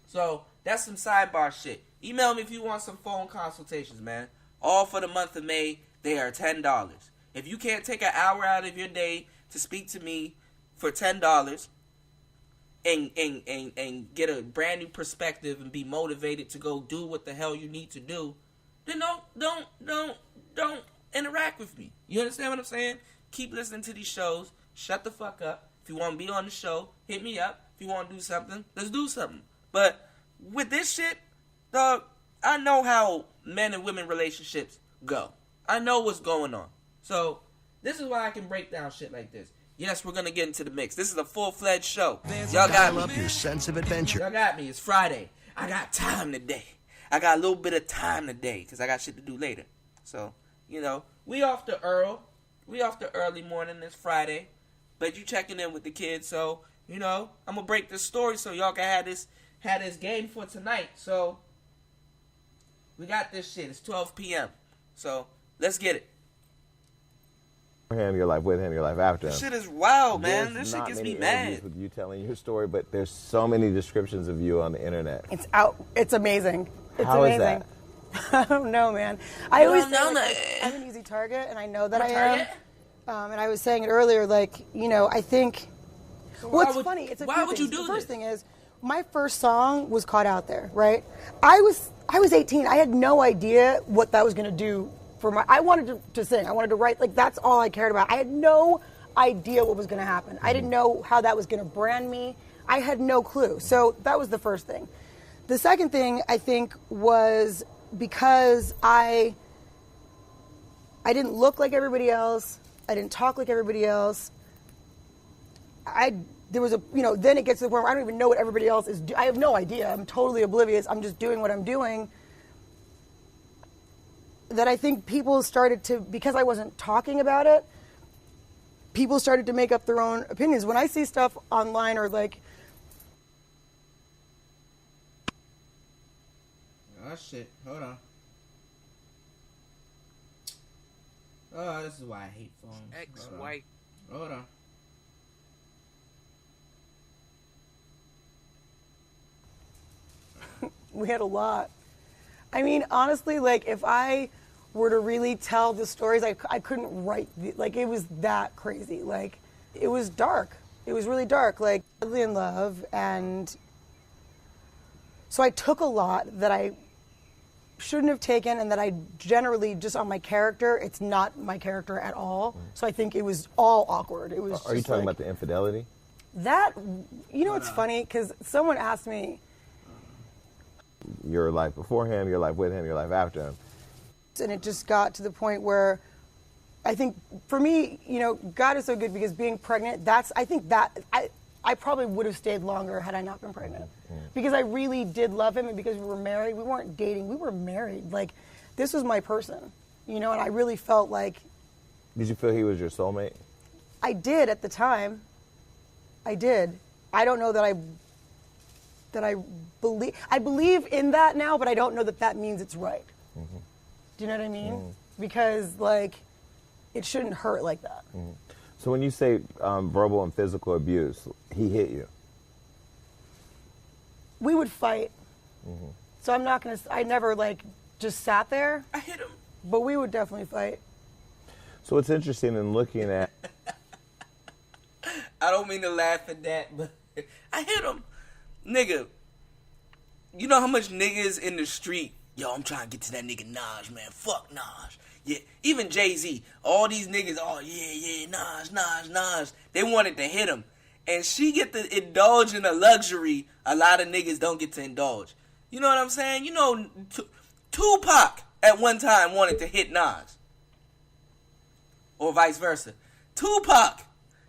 So, that's some sidebar shit. Email me if you want some phone consultations, man. All for the month of May, they are $10. If you can't take an hour out of your day to speak to me for $10 and get a brand new perspective and be motivated to go do what the hell you need to do, then don't interact with me. You understand what I'm saying? Keep listening to these shows. Shut the fuck up. If you want to be on the show, hit me up. If you want to do something, let's do something. But with this shit, dog, I know how men and women relationships go. I know what's going on. So, this is why I can break down shit like this. Yes, we're going to get into the mix. This is a full-fledged show. Y'all got me. Up your sense of adventure. Y'all got me. It's Friday. I got time today. I got a little bit of time today because I got shit to do later. So, you know, we off the early morning this Friday. But you checking in with the kids. So, you know, I'm going to break this story so y'all can have this game for tonight. So, we got this shit. It's 12 p.m. So, let's get it. Him, your life with him, your life after him. This shit is wild, man. There's This shit not gets many me mad. interviews with you telling your story, but there's so many descriptions of you on the internet. It's out. It's amazing. It's How is amazing. that? I don't know, man. I always don't say, know like, that. I'm an easy target, and I know that I Target? am. And I was saying it earlier, like, you know, I think. why What's would- funny? It's a why few would things. you do The first this? thing is, my first song was Caught Out There, right? I was 18. I had no idea what that was going to do for my. I wanted to sing. I wanted to write. Like, that's all I cared about. I had no idea what was going to happen. I didn't know how that was going to brand me. I had no clue. So that was the first thing. The second thing, I think, was because I didn't look like everybody else. I didn't talk like everybody else. There was a, you know, then it gets to the point where I don't even know what everybody else is I have no idea. I'm totally oblivious. I'm just doing what I'm doing. That I think people started to, because I wasn't talking about it, people started to make up their own opinions. When I see stuff online or like, Oh, shit. Hold on. Oh, this is why I hate phones. Ex-wife. Hold on. we had a lot. I mean, honestly, like, if I were to really tell the stories, I couldn't write, like, it was that crazy. Like, it was dark. It was really dark, like, Madly in Love, and so I took a lot that I shouldn't have taken, and that I generally, just on my character, it's not my character at all. So I think it was all awkward. It was. Are you just talking like, about the infidelity? that? You know what's funny? Because someone asked me, Your life before him, your life with him, your life after him. and it just got to the point where I think for me, you know, God is so good because being pregnant, I think that I probably would have stayed longer had I not been pregnant. Because I really did love him, and because we were married, we weren't dating, we were married. Like, this was my person, you know, and I really felt like. Did you feel he was your soulmate? I did at the time. I did. I don't know that I believe in that now, but I don't know that means it's right. Mm-hmm. Do you know what I mean? Because, like, it shouldn't hurt like that. So when you say verbal and physical abuse, he hit you. We would fight. So I'm not going to, I never, like, just sat there, I hit him. but we would definitely fight. So it's interesting in looking at I don't mean to laugh at that, but I hit him. Nigga, you know how much niggas in the street, yo, I'm trying to get to that nigga Nas, man. Fuck Nas. Yeah, even Jay-Z, all these niggas, oh, yeah, Nas. They wanted to hit him. And she get to indulge in a luxury a lot of niggas don't get to indulge. You know what I'm saying? You know, Tupac at one time wanted to hit Nas. Or vice versa. Tupac,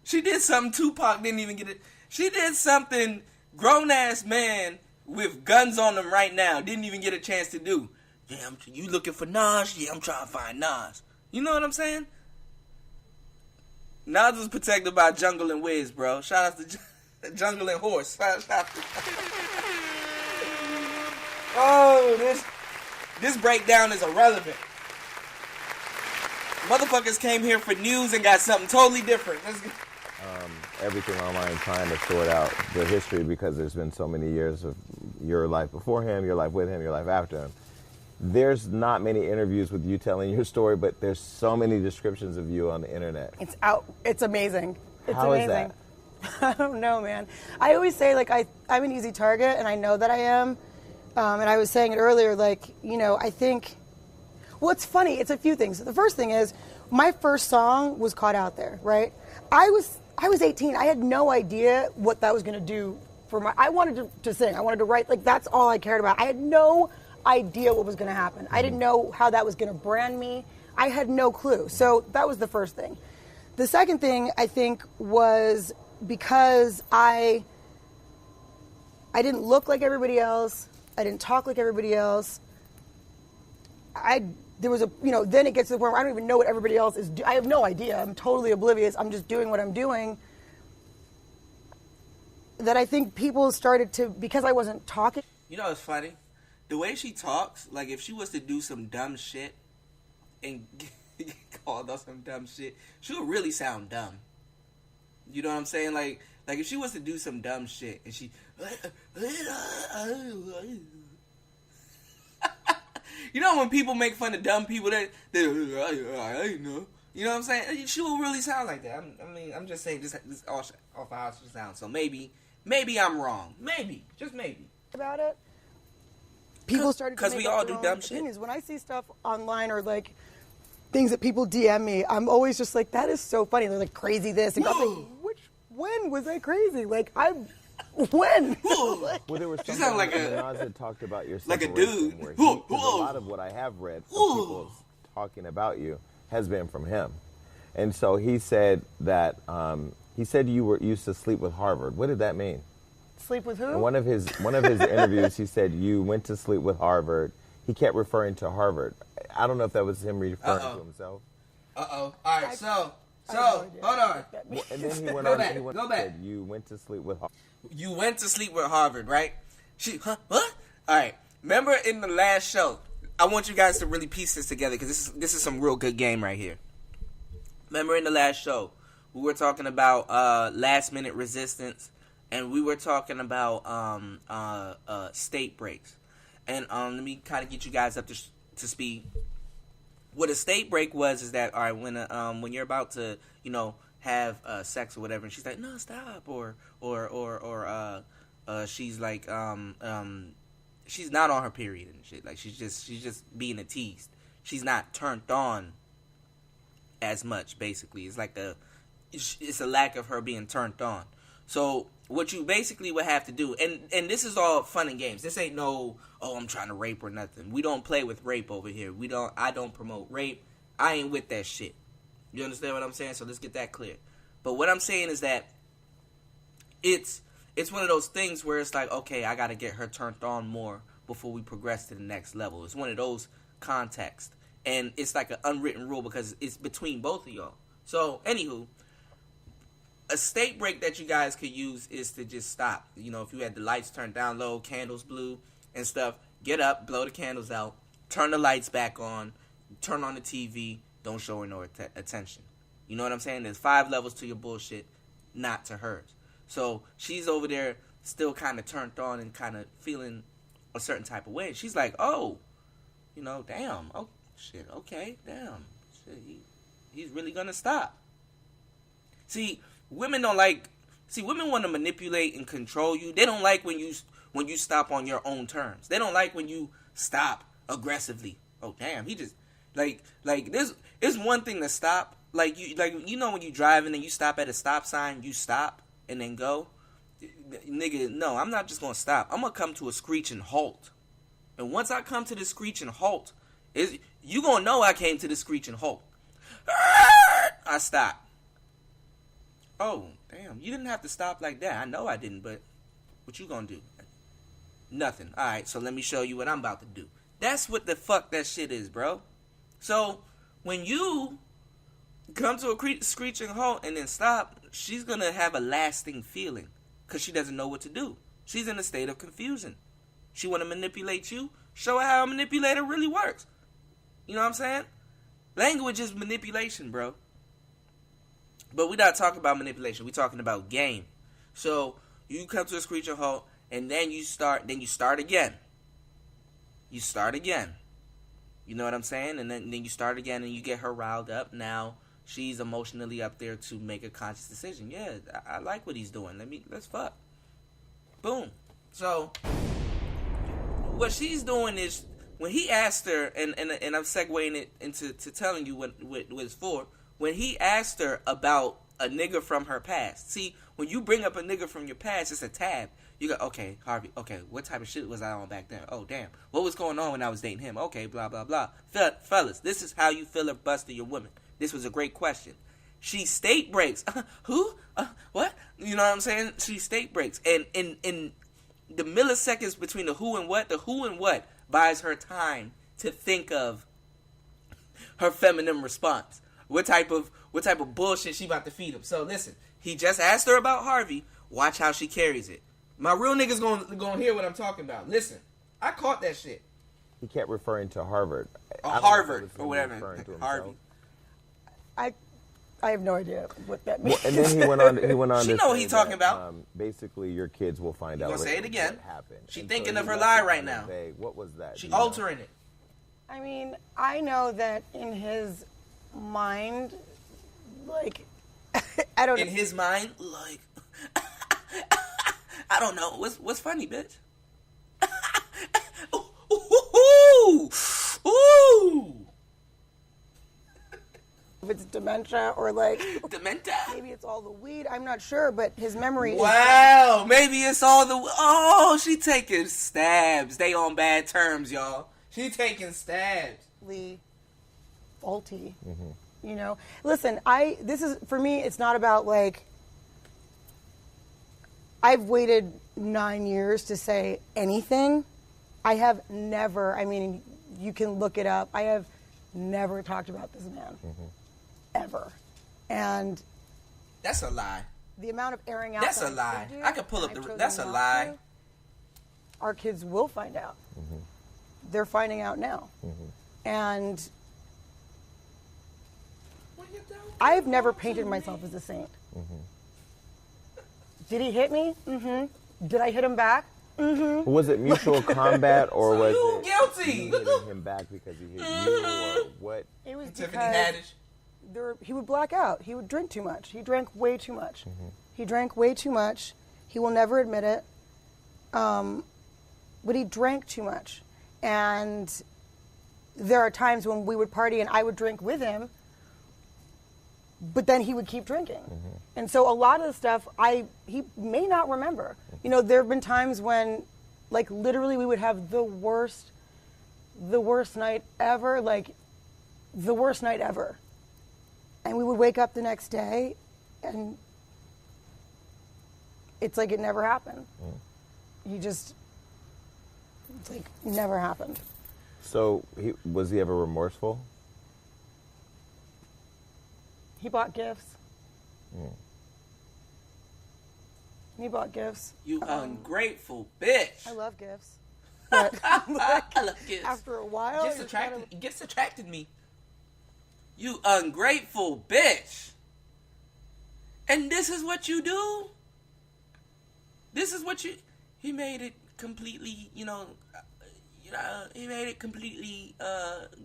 she did something Tupac didn't even get it. She did something grown ass man with guns on them right now didn't even get a chance to do. Yeah, you looking for Nas? Yeah, I'm trying to find Nas. You know what I'm saying? Nas was protected by Jungle and Wiz, bro. Shout out to Jungle and Horse. Shout out to... Oh, this breakdown is irrelevant. Motherfuckers came here for news and got something totally different. Let's go. Everything online trying to sort out the history because there's been so many years of your life before him, your life with him, your life after him. There's not many interviews with you telling your story, but there's so many descriptions of you on the internet. It's out. It's amazing. It's How is amazing. that? I don't know, man. I always say, like, I'm an easy target, and I know that I am. And I was saying it earlier, like, you know, I think... Well, it's funny. It's a few things. The first thing is, my first song was caught out there, right? I was 18. I had no idea what that was going to do for my... I wanted to sing. I wanted to write. Like, that's all I cared about. I had no idea what was going to happen. I didn't know how that was going to brand me. I had no clue. So that was the first thing. The second thing, I think, was because I didn't look like everybody else. I didn't talk like everybody else. There was a, you know, then it gets to the point where I don't even know what everybody else is doing. I have no idea. I'm totally oblivious. I'm just doing what I'm doing. That I think people started to, because I wasn't talking. You know what's funny? The way she talks, like if she was to do some dumb shit and get called out some dumb shit, she would really sound dumb. You know what I'm saying? Like if she was to do some dumb shit and she... You know when people make fun of dumb people, I know. You know what I'm saying? She will really sound like that. I'm just saying this off of how she sounds. So maybe I'm wrong. Maybe, just maybe. About it. People started to make because we up all their do own dumb shit. opinions. When I see stuff online or like things that people DM me, I'm always just like, that is so funny. They're like, crazy this. And I'm like, when was I crazy? Like, when? Well, there was something sound like when Nas had talked about your like a separation dude. where because a lot of what I have read from people talking about you has been from him. And so he said that you used to sleep with Harvard. What did that mean? Sleep with who? In one of his interviews, he said you went to sleep with Harvard. He kept referring to Harvard. I don't know if that was him referring to himself. All right, so hold on. And then he went Go on. back, He went go and back. said you went to sleep with Harvard. You went to sleep with Harvard, right? What? All right. Remember in the last show, I want you guys to really piece this together because this is some real good game right here. Remember in the last show, we were talking about last minute resistance, and we were talking about state breaks. And let me kind of get you guys up to speed. What a state break was is that, all right, when you're about to, you know, have sex or whatever, and she's like, no, stop, or she's like, she's not on her period and shit, like she's just being a teased. She's not turned on as much. Basically, it's like it's a lack of her being turned on. So what you basically would have to do, and this is all fun and games. This ain't no, I'm trying to rape or nothing. We don't play with rape over here. I don't promote rape. I ain't with that shit. You understand what I'm saying? So let's get that clear. But what I'm saying is that it's one of those things where it's like, okay, I got to get her turned on more before we progress to the next level. It's one of those contexts. And it's like an unwritten rule because it's between both of y'all. So, anywho, a state break that you guys could use is to just stop. You know, if you had the lights turned down low, candles blue and stuff, get up, blow the candles out, turn the lights back on, turn on the TV, don't show her no attention. You know what I'm saying? There's 5 levels to your bullshit, not to hers. So she's over there still kind of turned on and kind of feeling a certain type of way. She's like, oh, you know, damn, oh, shit, okay, damn, shit, he's really gonna stop. See, women want to manipulate and control you. They don't like when you stop on your own terms. They don't like when you stop aggressively. Oh, damn, he just, like it's one thing to stop. Like you know when you driving and you stop at a stop sign, you stop and then go. Nigga, no, I'm not just gonna stop. I'm gonna come to a screeching halt. And once I come to the screeching halt, you gonna know I came to the screeching halt. I stop. Oh, damn, you didn't have to stop like that. I know I didn't, but What you gonna do? Nothing. All right, so let me show you what I'm about to do. That's what the fuck that shit is, bro. So when you come to a screeching halt and then stop, she's gonna have a lasting feeling because she doesn't know what to do. She's in a state of confusion. She want to manipulate you. Show her how a manipulator really works. You know what I'm saying? Language is manipulation, bro. But we're not talking about manipulation. We're talking about game. So you come to a screeching halt, and then you start again. You start again. You know what I'm saying? And then you start again, and you get her riled up. Now she's emotionally up there to make a conscious decision. Yeah, I like what he's doing. Let's fuck. Boom. So what she's doing is, when he asked her, and I'm segueing it into telling you what it's for. When he asked her about a nigga from her past. See, when you bring up a nigga from your past, it's a tab. You go, okay, Harvey, okay, what type of shit was I on back then? Oh, damn. What was going on when I was dating him? Okay, blah, blah, blah. Fellas, this is how you filibuster your woman. This was a great question. She state breaks. Who? What? You know what I'm saying? She state breaks. And in the milliseconds between the who and what buys her time to think of her feminine response. What type of bullshit she about to feed him. So listen, he just asked her about Harvey. Watch how she carries it. My real niggas gonna hear what I'm talking about. Listen, I caught that shit. He kept referring to Harvard. Harvard or whatever. Harvey. I have no idea what that means. Well, and then he went on. She to know what say he talking that, about. Basically, your kids will find out. Gonna say it again. What happened. She And thinking so of he her left lie it right kind of now. vague. What was that? She Do you know? altering it. I mean, I know that in his mind, like, I don't know. In his mind, like, I don't know. What's funny, bitch? Ooh. If it's dementia or like Dementia? maybe it's all the weed. I'm not sure, but his memory is Wow, maybe it's all the... Oh, she taking stabs. They on bad terms, y'all. She taking stabs. really faulty. You know, listen, this is for me. It's not about like I've waited 9 years to say anything. I have never. I mean, you can look it up. I have never talked about this man ever, and That's a lie. the amount of airing out. That's that a lie. do, I could pull up and I've the... chosen That's a not lie. to, our kids will find out. They're finding out now, and I've never painted myself as a saint. Did he hit me? Did I hit him back? Was it mutual combat or So was you it guilty. you hitting him back because he hit you or what? It was Tiffany because Haddish. he would black out. He would drink too much. He drank way too much. He drank way too much. He will never admit it. But he drank too much. And there are times when we would party and I would drink with him, but then he would keep drinking. And so a lot of the stuff he may not remember. You know, there have been times when, like, literally we would have the worst night ever, like, the worst night ever. And we would wake up the next day and it's like it never happened. It's like never happened. So was he ever remorseful? He bought gifts. He bought gifts. You ungrateful bitch. I love gifts. But I love gifts. after a while, Gifts it's kind attracted me. You ungrateful bitch. And this is what you do? This is what you... He made it completely, he made it completely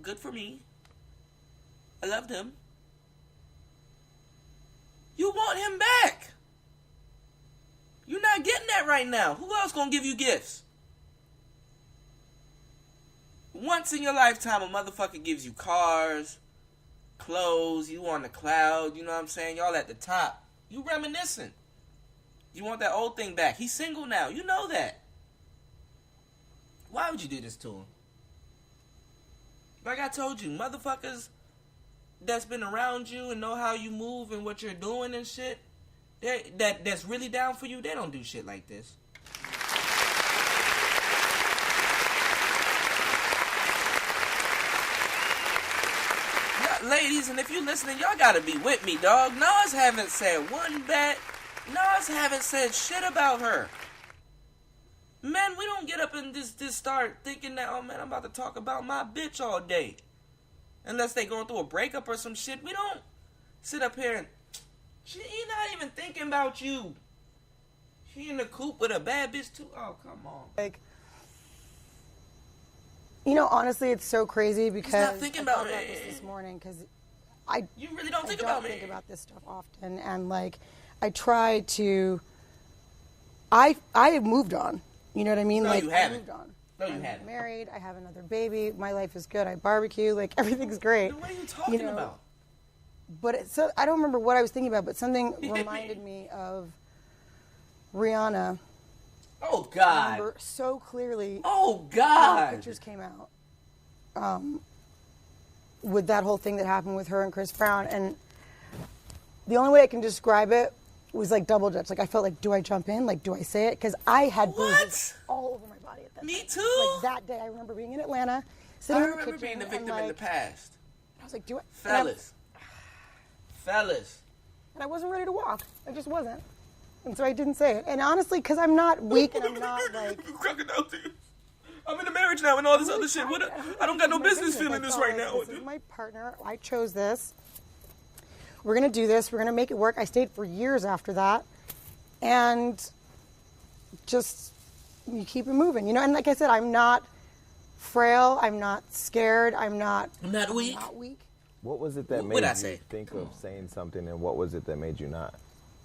good for me. I loved him. You want him back. You're not getting that right now. Who else gonna give you gifts? Once in your lifetime, a motherfucker gives you cars, clothes, you on the cloud, you know what I'm saying? Y'all at the top. You reminiscing. You want that old thing back. He's single now. You know that. Why would you do this to him? Like I told you, motherfuckers that's been around you and know how you move and what you're doing and shit, that's really down for you, they don't do shit like this. ladies, and if you listening, y'all gotta be with me, dog. Nas haven't said one bad. Nas haven't said shit about her. Man, we don't get up and just start thinking that, oh man, I'm about to talk about my bitch all day. Unless they going through a breakup or some shit. We don't sit up here and he not even thinking about you. She in the coop with a bad bitch too. Oh, come on. Like, you know, honestly, it's so crazy because not thinking about I thought it. this morning because You really don't think I about don't me. think about this stuff often, and like I try to. I have moved on. You know what I mean? No, like you I haven't. moved on. No, you I'm haven't. married. I have another baby. My life is good. I barbecue. Like everything's great. What are you talking know, about? But so I don't remember what I was thinking about, but something reminded me of Rihanna. Oh I God. remember so clearly. Oh when God. pictures came out with that whole thing that happened with her and Chris Brown, and the only way I can describe it was like double dutch. Like I felt like, do I jump in? Like, do I say it? Because I had bruises all over my body at that Me time. too. Like that day, I remember being in Atlanta, I sitting in the remember kitchen, being the and, victim in the like, past. I was like, do I? Fellas. And I wasn't ready to walk. I just wasn't. And so I didn't say it. And honestly, because I'm not weak and I'm not like. Crocodile tears. I'm in a marriage now and all this other shit. What? I don't got no My business business. feeling I this felt right like, now. This is my partner. I chose this. We're gonna do this. We're gonna make it work. I stayed for years after that, and just you keep it moving, you know. And like I said, I'm not frail. I'm not scared. I'm not weak. Not weak. What was it that What'd made I you say? think of saying something, and what was it that made you not?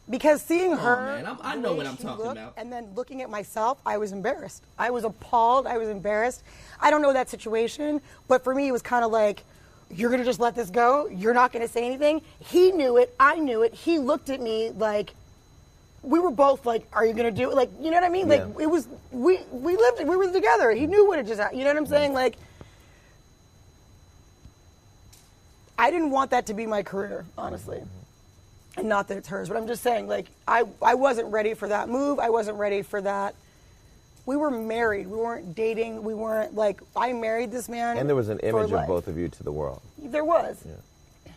Because seeing her, man, I the know way what I'm she talking looked, about. and then looking at myself, I was embarrassed. I was appalled. I was embarrassed. I don't know that situation, but for me, it was kind of like, you're gonna just let this go? You're not gonna say anything? He knew it. I knew it. He looked at me like, we were both like, are you gonna do it? Like, you know what I mean? Like, Yeah. it was, we were together. He knew what it just, you know what I'm saying? Like, I didn't want that to be my career, honestly. And not that it's hers, but I'm just saying, like, I wasn't ready for that move. I wasn't ready for that. We were married. We weren't dating. We weren't, like, I married this man. And there was an for image of life. both of you to the world. There was. Yeah.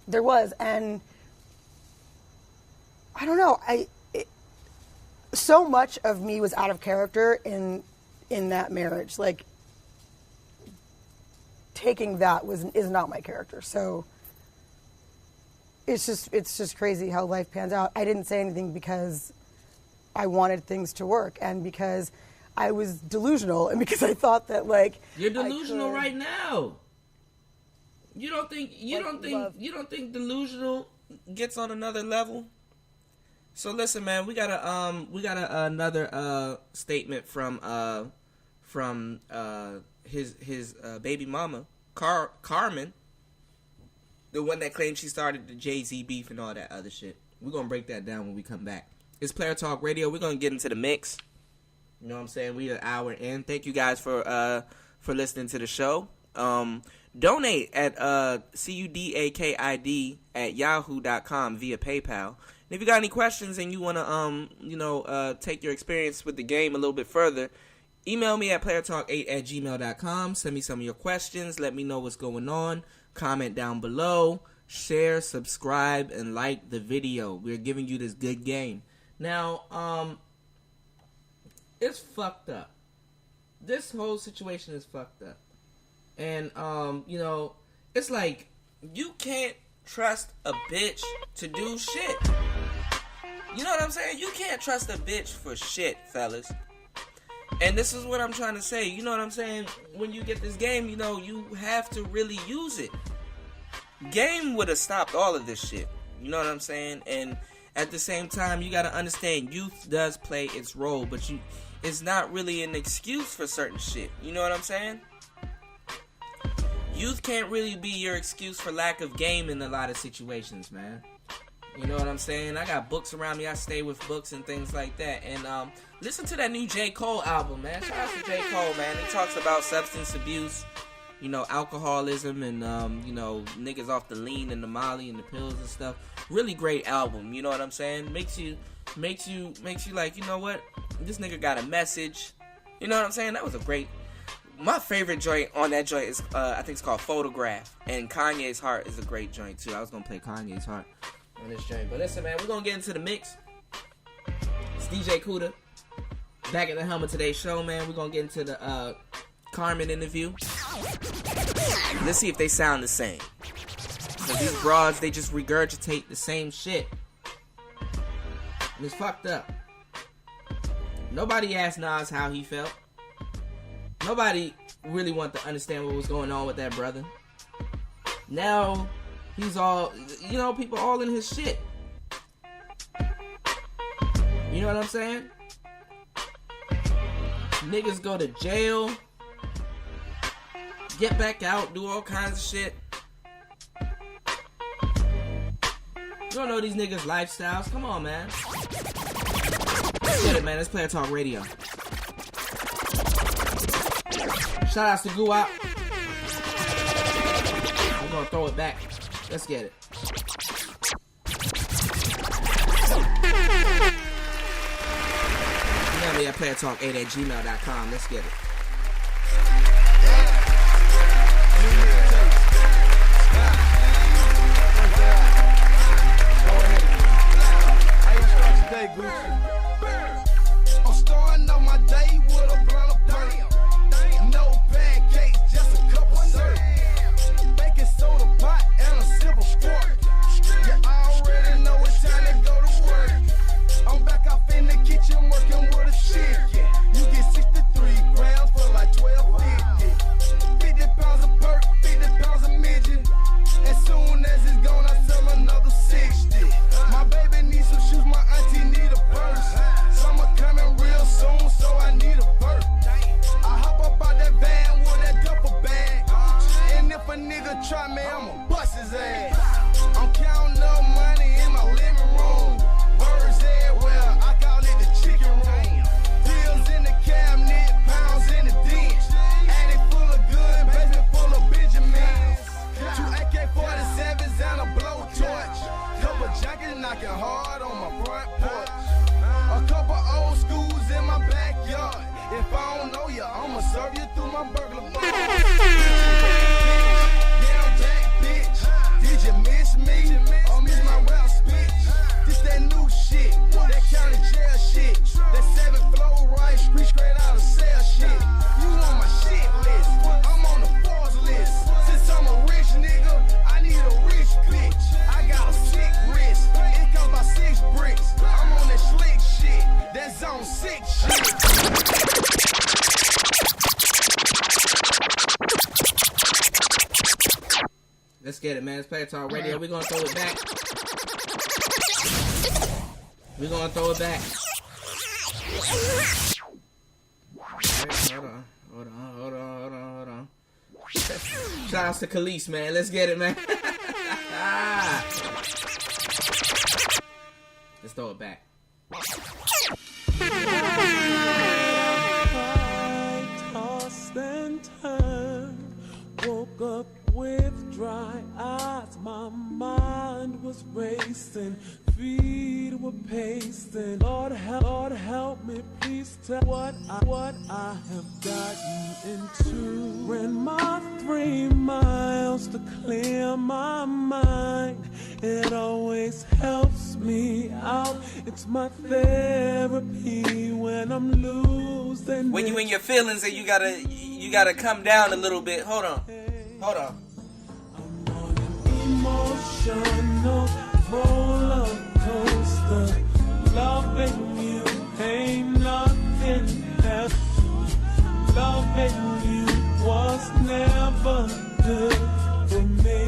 There was. And I don't know. So much of me was out of character in that marriage. Like, taking that is not my character. So it's just crazy how life pans out. I didn't say anything because I wanted things to work and because I was delusional and because I thought that, like, You're I delusional could- right now. You don't think love. delusional gets on another level? So listen, man, we got another statement from his baby mama, Carmen, the one that claimed she started the Jay-Z beef and all that other shit. We're gonna break that down when we come back. It's Player Talk Radio. We're gonna get into the mix. You know what I'm saying? We an hour in. Thank you guys for listening to the show. Donate at CUDAKID@yahoo.com via PayPal. And if you got any questions and you wanna take your experience with the game a little bit further, email me at playertalk8@gmail.com. Send me some of your questions. Let me know what's going on. Comment down below. Share, subscribe, and like the video. We're giving you this good game. Now, it's fucked up. This whole situation is fucked up. And, it's like, you can't trust a bitch to do shit. You know what I'm saying? You can't trust a bitch for shit, fellas. And this is what I'm trying to say. You know what I'm saying? When you get this game, you have to really use it. Game would have stopped all of this shit. You know what I'm saying? And at the same time, you got to understand, youth does play its role, but it's not really an excuse for certain shit. You know what I'm saying? Youth can't really be your excuse for lack of game in a lot of situations, man. You know what I'm saying? I got books around me. I stay with books and things like that. And listen to that new J. Cole album, man. Shout out to J. Cole, man. He talks about substance abuse, alcoholism, and niggas off the lean and the Molly and the pills and stuff. Really great album. You know what I'm saying? Makes you like, you know what? This nigga got a message. You know what I'm saying? That was a great. My favorite joint on that joint is, I think it's called Photograph. And Kanye's Heart is a great joint, too. I was going to play Kanye's Heart on this joint. But listen, man, we're going to get into the mix. It's DJ Kuda. Back at the helm of today's show, man. We're going to get into the Carmen interview. Let's see if they sound the same. Because these broads, they just regurgitate the same shit. And it's fucked up. Nobody asked Nas how he felt. Nobody really wanted to understand what was going on with that brother. Now, he's all, you know, people all in his shit. You know what I'm saying? Niggas go to jail, get back out, do all kinds of shit. You don't know these niggas' lifestyles. Come on, man. Let's get it, man. Let's play a talk radio. Shout outs to Guwap. I'm gonna throw it back. Let's get it. Email me at playertalk8@gmail.com. Let's get it. I'm starting on my day with a blunt of burn. No pancakes, just a cup of syrup. Baking soda pot and a silver fork. You already know it's time to go to work. I'm back up in the kitchen working with a chicken. You get 63 grams for like $12.50. 50 pounds of perk, 50 pounds of midget. As soon as it's gone, I sell another 60. My baby needs some shoes, my auntie need a purse. Summer coming real soon, so I need a vert. I hop up out that van with that duffel bag. And if a nigga try me, I'ma bust his ass. I'm counting up money in my living room. Birds everywhere, I call it the chicken room. Pills in the cabinet, pounds in the dent. Attic full of good, basement full of Benjamins. 2 AK-47s and a blowtorch. Couple jackets knocking hard on my front porch. A couple old schools in my backyard. If I don't know you, I'ma serve you through my burglar bar. Yeah, I'm back, bitch. Did you miss me? Or miss my rap bitch? This that new shit, that county jail shit, that 7 flow right, street straight out of cell shit. You on my shit list, I'm on the force list. Since I'm a rich nigga, I need a rich bitch. I got a sick wrist, it comes by 6 bricks. I'm on that slick shit, that zone 6 shit. Let's get it, man. Let's play a talk radio. We're gonna throw it back. We're gonna throw it back. Hold on. Shout out to Kelis, man. Let's get it, man. Let's throw it back. I tossed and turned, woke up with dry eyes, my mind was racing, feet were pacing. Lord help me, please tell what I have gotten into. Ran my 3 miles to clear my mind. It always helps me out. It's my therapy when I'm losing. When you in your feelings and you gotta come down a little bit. Hold on. I'm on an emotional roller coaster. Loving you ain't nothing else. Loving you was never good for me.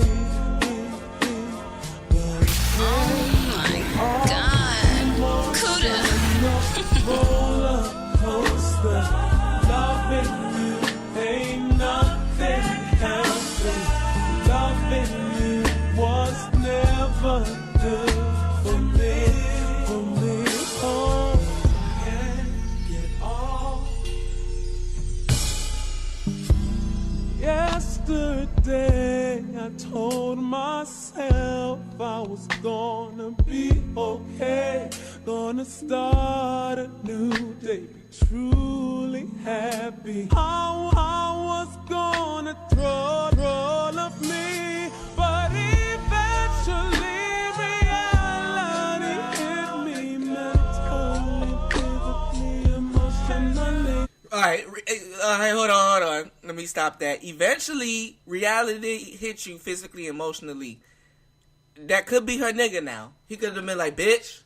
Oh my God. Kuda. Roller coaster. Loving you ain't nothing else. Loving you was never good for me. Oh, can't get off. Yesterday I told myself I was gonna be okay, gonna start a new day, be truly happy. I gonna roll of me, but eventually reality hit me mentally, physically, emotionally. All right, hold on. Let me stop that. Eventually, reality hits you physically, emotionally. That could be her nigga now. He could have been like, bitch,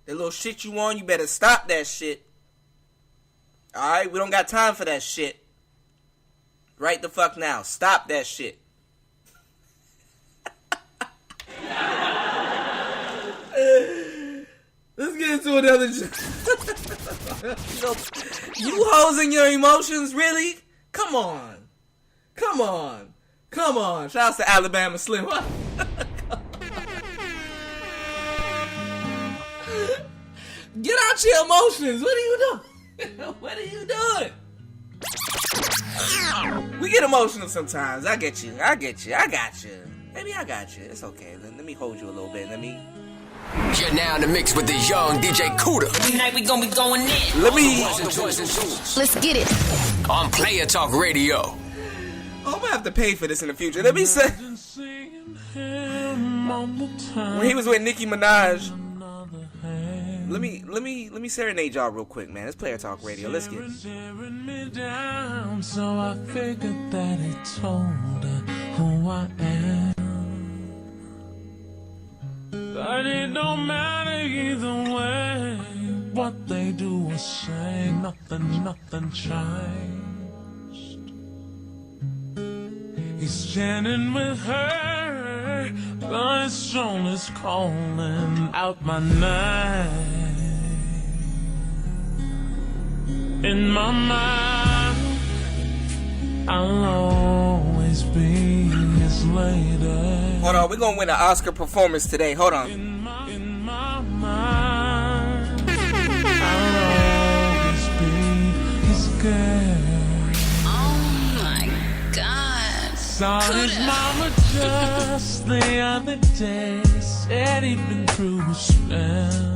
that little shit you on, you better stop that shit. All right, we don't got time for that shit. Right the fuck now. Stop that shit. Let's get into another. You hoes in your emotions, really? Come on. Shout out to Alabama Slim. Get out your emotions. What are you doing? We get emotional sometimes. I get you. I got you. Maybe I got you. It's okay. Let me hold you a little bit. You're now in the mix with the young DJ Kuda. Tonight we gonna be going in. Let's get it. On Player Talk Radio. Oh, I'm gonna have to pay for this in the future. Let me say, when he was with Nicki Minaj, let me serenade y'all real quick, man. It's Player Talk Radio. Let's get it. Me down, so I figured that he told her who I am. But it don't matter either way. What they do or say, nothing changed. He's standing with her, but his soul is calling out my name. In my mind, I'll always be his lady. Hold on, we're gonna win an Oscar performance today. Hold on. In my mind, I'll always be his girl. Oh my God. Saw his mama just the other day. Said he'd been through a spell.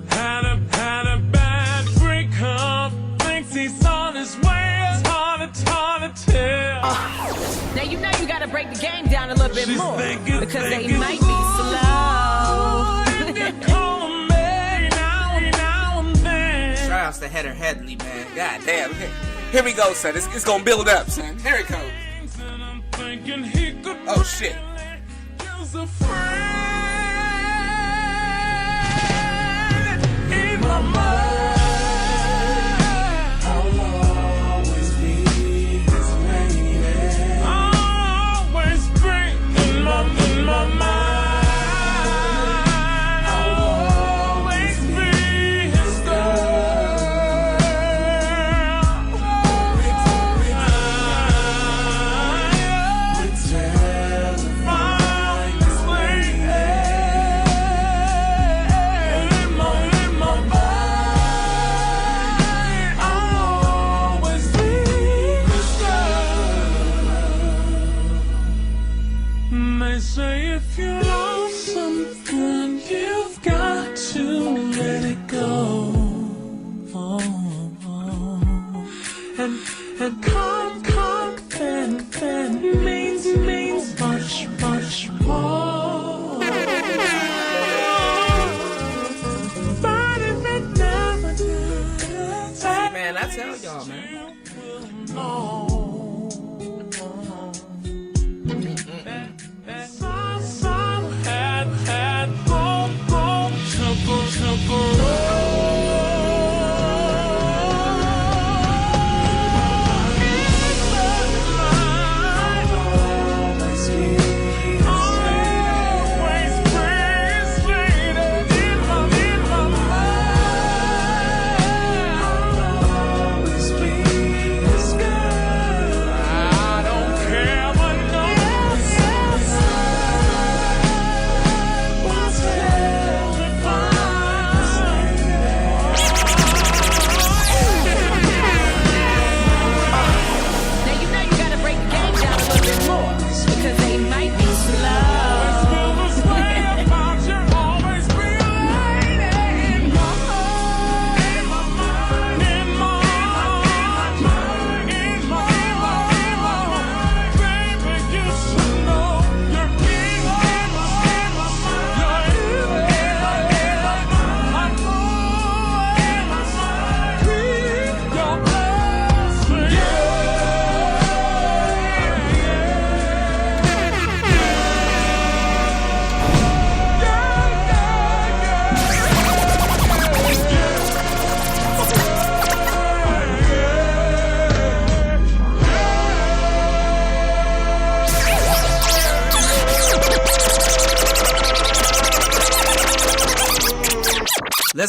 Had a bad breakup. Thinks he's on his way. It's hard to tell. Now you know you gotta break the game down a little bit She's more thinking, because they thinking, might be slow. and you call me now and then. Shout outs to Heather Headley, man. God damn. Here we go, son. It's gonna build up, son. Here it goes. And I'm thinking he could Oh shit. use a friend in my mind. I'll always be his lady. I'll always be in my mind. I'll always be his girl. They say if you love something, you've got to let it go. And confident means much more. But if it never does, Man, I tell y'all, man. Some had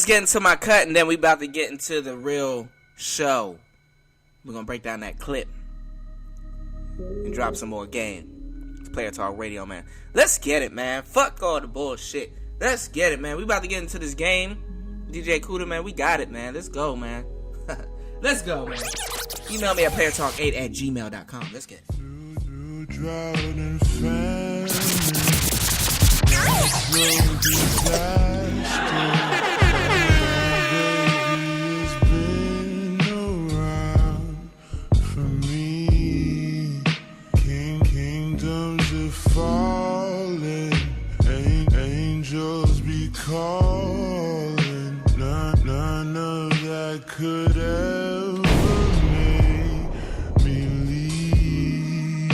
get into my cut, and then we about to get into the real show. We're gonna break down that clip and drop some more game. It's Player Talk Radio, man. Let's get it, man. Fuck all the bullshit. Let's get it, man. We about to get into this game. DJ Kuda, man, we got it, man. Let's go, man. Let's go, man. Email me at playertalk8@gmail.com. Let's get it. Kingdoms are falling, angels be calling. None of that could ever make me leave.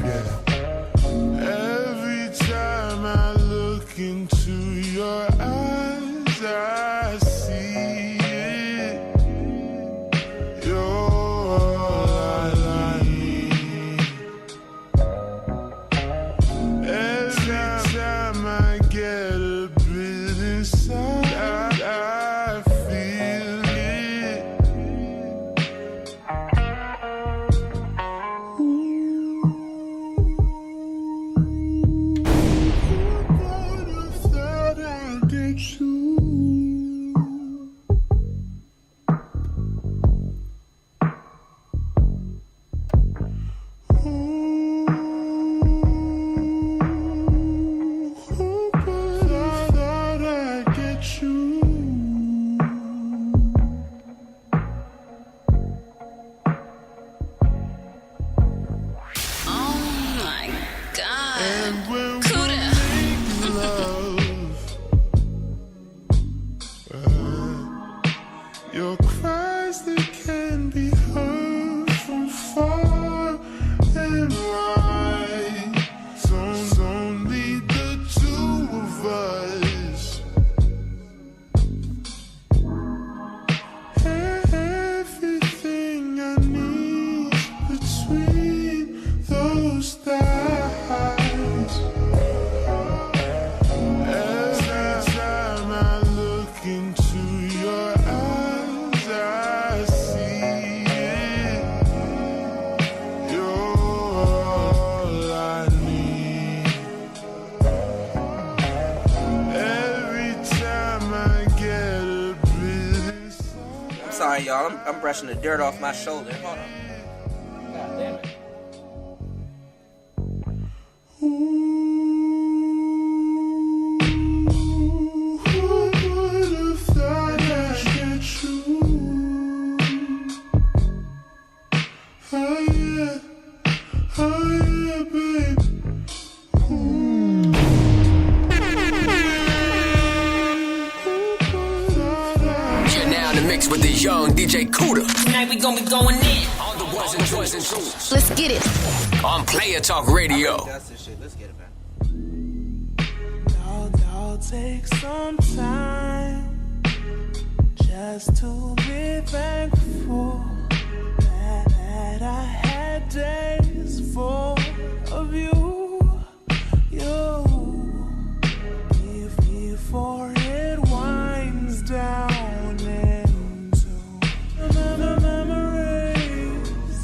Yeah. Every time I look into your eyes, I see it. You're all I need. Every time I get a bit inside, I feel it. Who would have thought I'd get you? Oh my God. And when we Kuda. make love, your cries they can be heard from far and wide. So it's only the two of us. Everything I need between those thighs. Every time I look into your eyes, I see it. You're all I need. Every time I get a bit inside. I'm sorry, y'all. I'm brushing the dirt off my shoulder. Hold on. God damn it. Who would have thought I'd get you? Oh yeah, babe. You're now in the mix with the young DJ Kuda. Tonight we gonna be going in. All the ones and twos and twos. Let's get it. On Player Talk Radio. That's this shit. Let's get it, man. I'll take some time just to be thankful that I had days full of you. Before it winds down into the memories.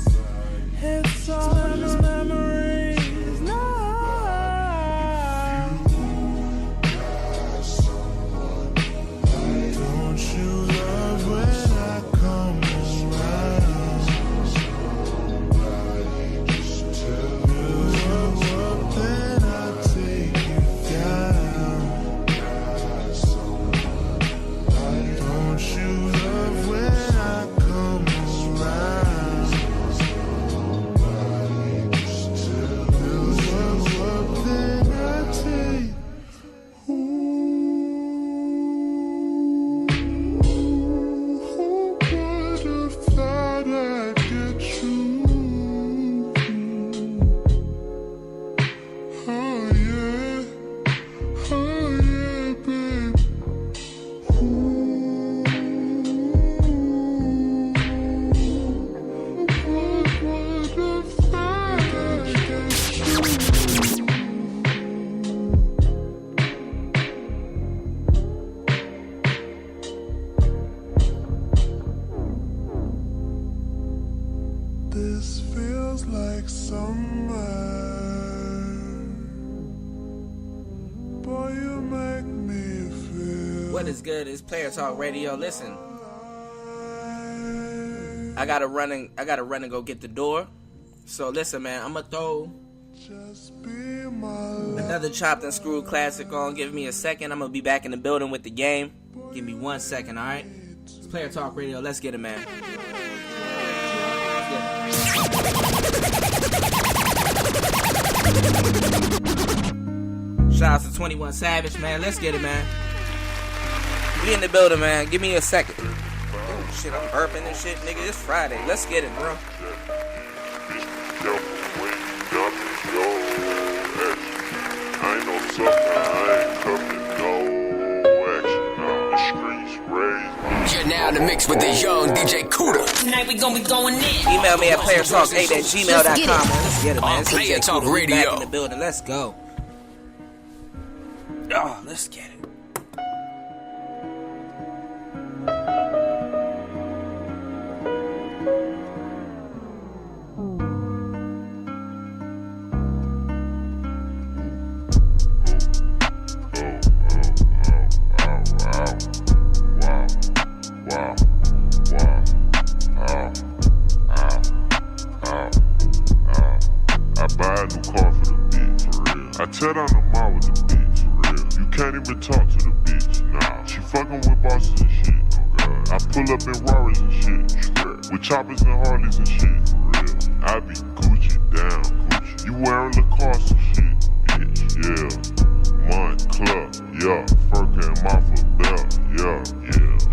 It's all in the memories now. Don't you love when I come around? Somebody just tell What is good? It's Player Talk Radio. Listen, I gotta run and go get the door. So listen, man, I'm gonna throw another chopped and screwed classic on. Give me a second. I'm gonna be back in the building with the game. Give me 1 second, all right? It's Player Talk Radio. Let's get it, man. Shout out to 21 Savage, man. Let's get it, man. We in the building, man. Give me a second. Oh, shit, I'm burping and shit, nigga. It's Friday. Let's get it, bro. You're now in the mix with the young DJ Kuda. Tonight we gonna be going in. Email me at playertalk8@gmail.com, man. Let's get it, man. It's Player DJ Talk Kuda. We back Radio. in the building. Let's go. Oh, let's get it. Tear down the mall with the bitch, for real. You can't even talk to the bitch, nah. She fucking with bosses and shit, oh god. I pull up in Rarers and shit, with choppers and Harleys and shit, for real. I be Gucci down, Gucci. You wearing Lacoste and shit, bitch, yeah. Montclair, yeah. Furcan Mafia Bell, yeah.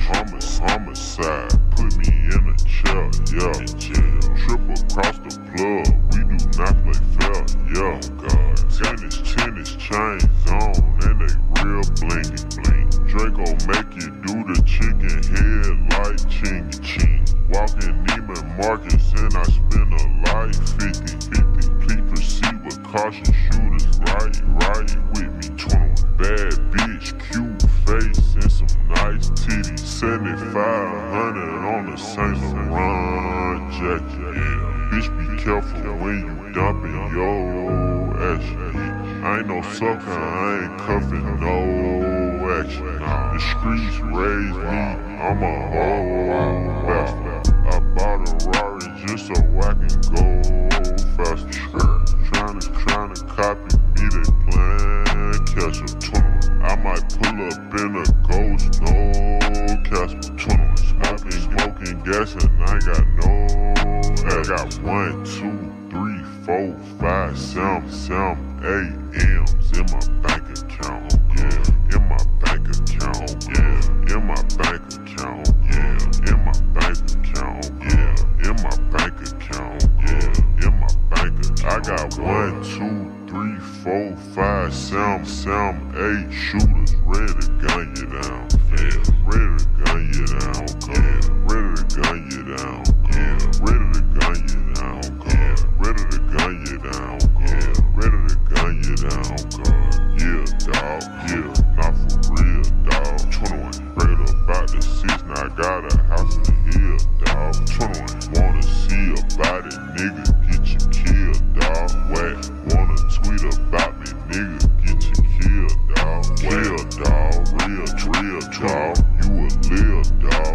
Homicide, put me in a chair, yeah. Trip across the plug, we do not play fair, yeah. Tennis chains on, and they real blingy bling. Draco make you do the chicken head like chingy ching. Walking Neiman Marcus and I spend a life 50-50. Please proceed with caution, shooters right with me. 21 bad bitch, cute face and some nice titties. 7,500 on the Saint Laurent jacket. Yeah, bitch be careful when you dumping your ass. I ain't no sucker, I ain't cuffing no action. The streets raised me, I'm a whole bastard. I bought a Rari just so I can go faster. Tryna copy me, they playin' catch up. 21. I might pull up in a ghost, no Casper. 21. Smoking gas and I got no. I got 1, 2, 3, 4, 5, 7, 8 M's in my bank account, yeah. In my bank account, yeah. In my bank account, yeah. In my bank account, yeah. In my bank account, yeah. In my bank account. I got 1, 2, 3, 4, 5, 7, 8 shooters ready to gun you down, yeah. Ready to gun you down, yeah. Ready to gun you down, yeah. Ready to gun you down, yeah. Ready to gun you down, yeah. Ready to gun you down, God. Yeah, dawg, yeah, not for real, dawg. 21, right about the 6, now I got a house in the hill, dawg. 21, wanna see about it, nigga, get you killed, dawg. Whack, wanna tweet about me, nigga, get you killed, dawg. Real, dawg, real, dawg. You a lil, dawg.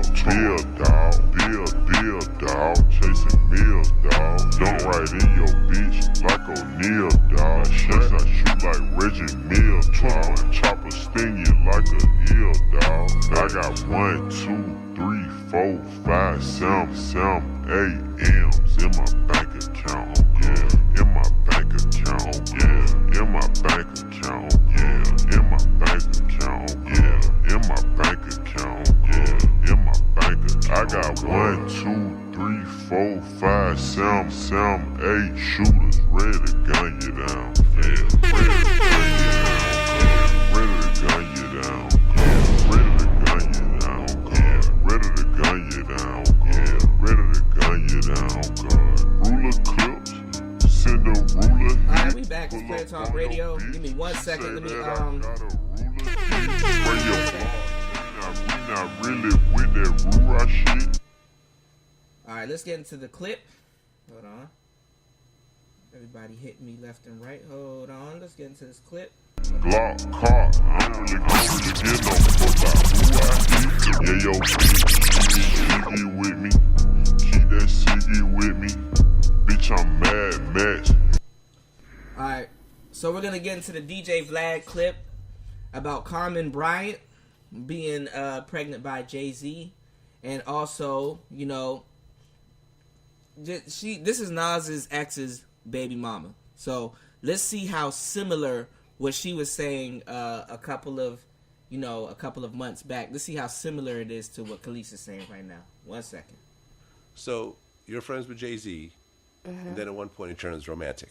Bill, dawg. Chasing meals, dawg. Don't write in your bitch like O'Neal, dawg. Shots I shoot like Reggie Mills, 21. Chopper sting you like a eel, dawg. I got 1, 2, 3, 4, 5, 7, 8 M's in my bank account, yeah. In my bank account, yeah. In my bank account, yeah. In my bank account, yeah. In my bank account, yeah. In my bank account. I got 1, 2, 3, 4, 5, 7, 8 shooters ready to gun you down, yeah. Ready to gun you down, yeah. Ready to gun you down, yeah. Ready to gun you down, yeah. Ready to gun you down, yeah. Ready to gun you down, God. Ruler clips, send a ruler. Alright, we back to Player Talk Radio. Give me 1 second. Let me not really with that Rura shit. Alright, let's get into the clip. Hold on. Everybody hit me left and right. Hold on. Let's get into this clip. Glock car. I don't really get no fuck about who I Yeah, yo, Siggy with me. Keep that Siggy with me. Bitch, I'm mad, match. Alright, so we're gonna get into the DJ Vlad clip about Carmen Bryant being pregnant by Jay-Z, and also, you know, this is Nas's ex's baby mama. So let's see how similar what she was saying a couple of months back. Let's see how similar it is to what Kelis is saying right now. 1 second. So you're friends with Jay-Z, and then at one point it turns romantic.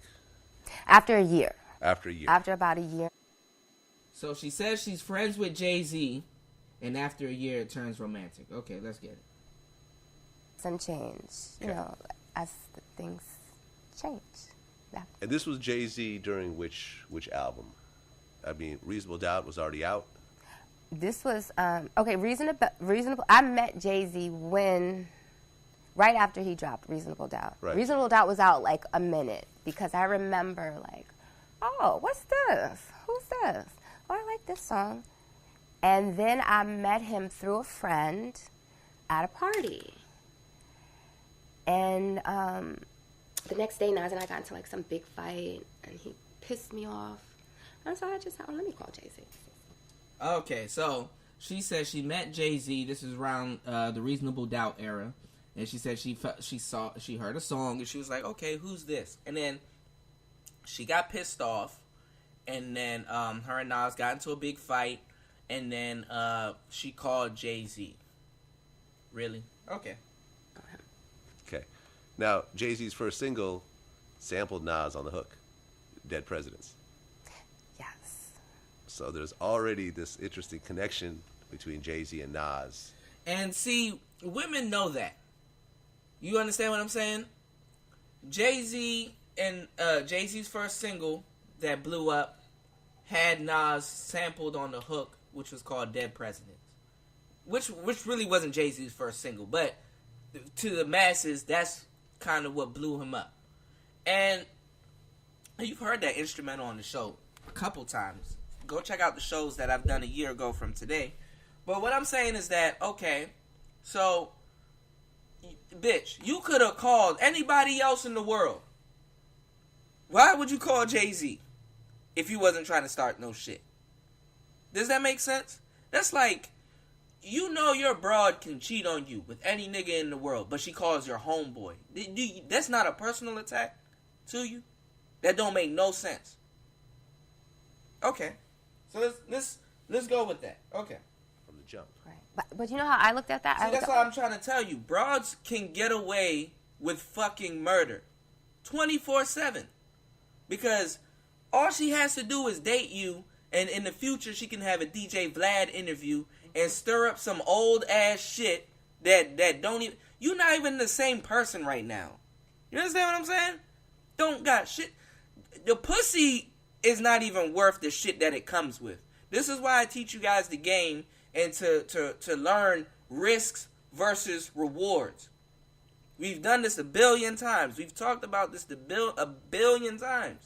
After a year. After a year. After about a year. So she says she's friends with Jay-Z, and after a year it turns romantic. Okay, let's get it. Some change, you know, as the things change. Yeah. And this was Jay-Z during which album? I mean, Reasonable Doubt was already out. This was Reasonable. I met Jay-Z right after he dropped Reasonable Doubt. Right. Reasonable Doubt was out like a minute because I remember like, oh, what's this? Who's this? Oh, I like this song. And then I met him through a friend at a party. And the next day, Nas and I got into like some big fight, and he pissed me off. And so I just thought, let me call Jay-Z. Okay, so she said she met Jay-Z. This is around the Reasonable Doubt era, and she said she heard a song, and she was like, okay, who's this? And then she got pissed off, and then her and Nas got into a big fight, and then she called Jay-Z. Really? Okay. Okay. Now, Jay-Z's first single sampled Nas on the hook, Dead Presidents. Yes. So there's already this interesting connection between Jay-Z and Nas. And see, women know that. You understand what I'm saying? Jay-Z and Jay-Z's first single that blew up had Nas sampled on the hook, which was called Dead Presidents. Which really wasn't Jay-Z's first single, but to the masses, that's kind of what blew him up. And you've heard that instrumental on the show a couple times. Go check out the shows that I've done a year ago from today. But what I'm saying is that, okay, so, bitch, you could have called anybody else in the world. Why would you call Jay-Z if you wasn't trying to start no shit? Does that make sense? That's like, you know your broad can cheat on you with any nigga in the world, but she calls your homeboy. That's not a personal attack to you? That don't make no sense. Okay. So let's go with that. Okay. From the jump. Right. But you know how I looked at that? See, that's what I'm trying to tell you. Broads can get away with fucking murder 24/7. Because all she has to do is date you, and in the future she can have a DJ Vlad interview and stir up some old ass shit that don't even... You're not even the same person right now. You understand what I'm saying? Don't got shit. The pussy is not even worth the shit that it comes with. This is why I teach you guys the game and to learn risks versus rewards. We've done this a billion times. We've talked about this a billion times.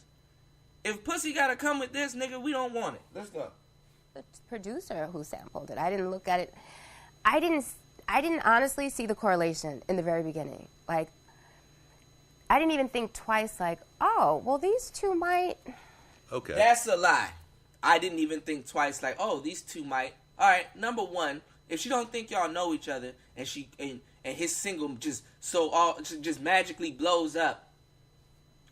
If pussy gotta come with this, nigga, we don't want it. Let's go. The producer who sampled it. I didn't look at it. I didn't honestly see the correlation in the very beginning. Like, I didn't even think twice, like, oh, well, these two might. Okay. That's a lie. I didn't even think twice, like, oh, these two might. All right, number one, if she don't think y'all know each other, and his single just magically blows up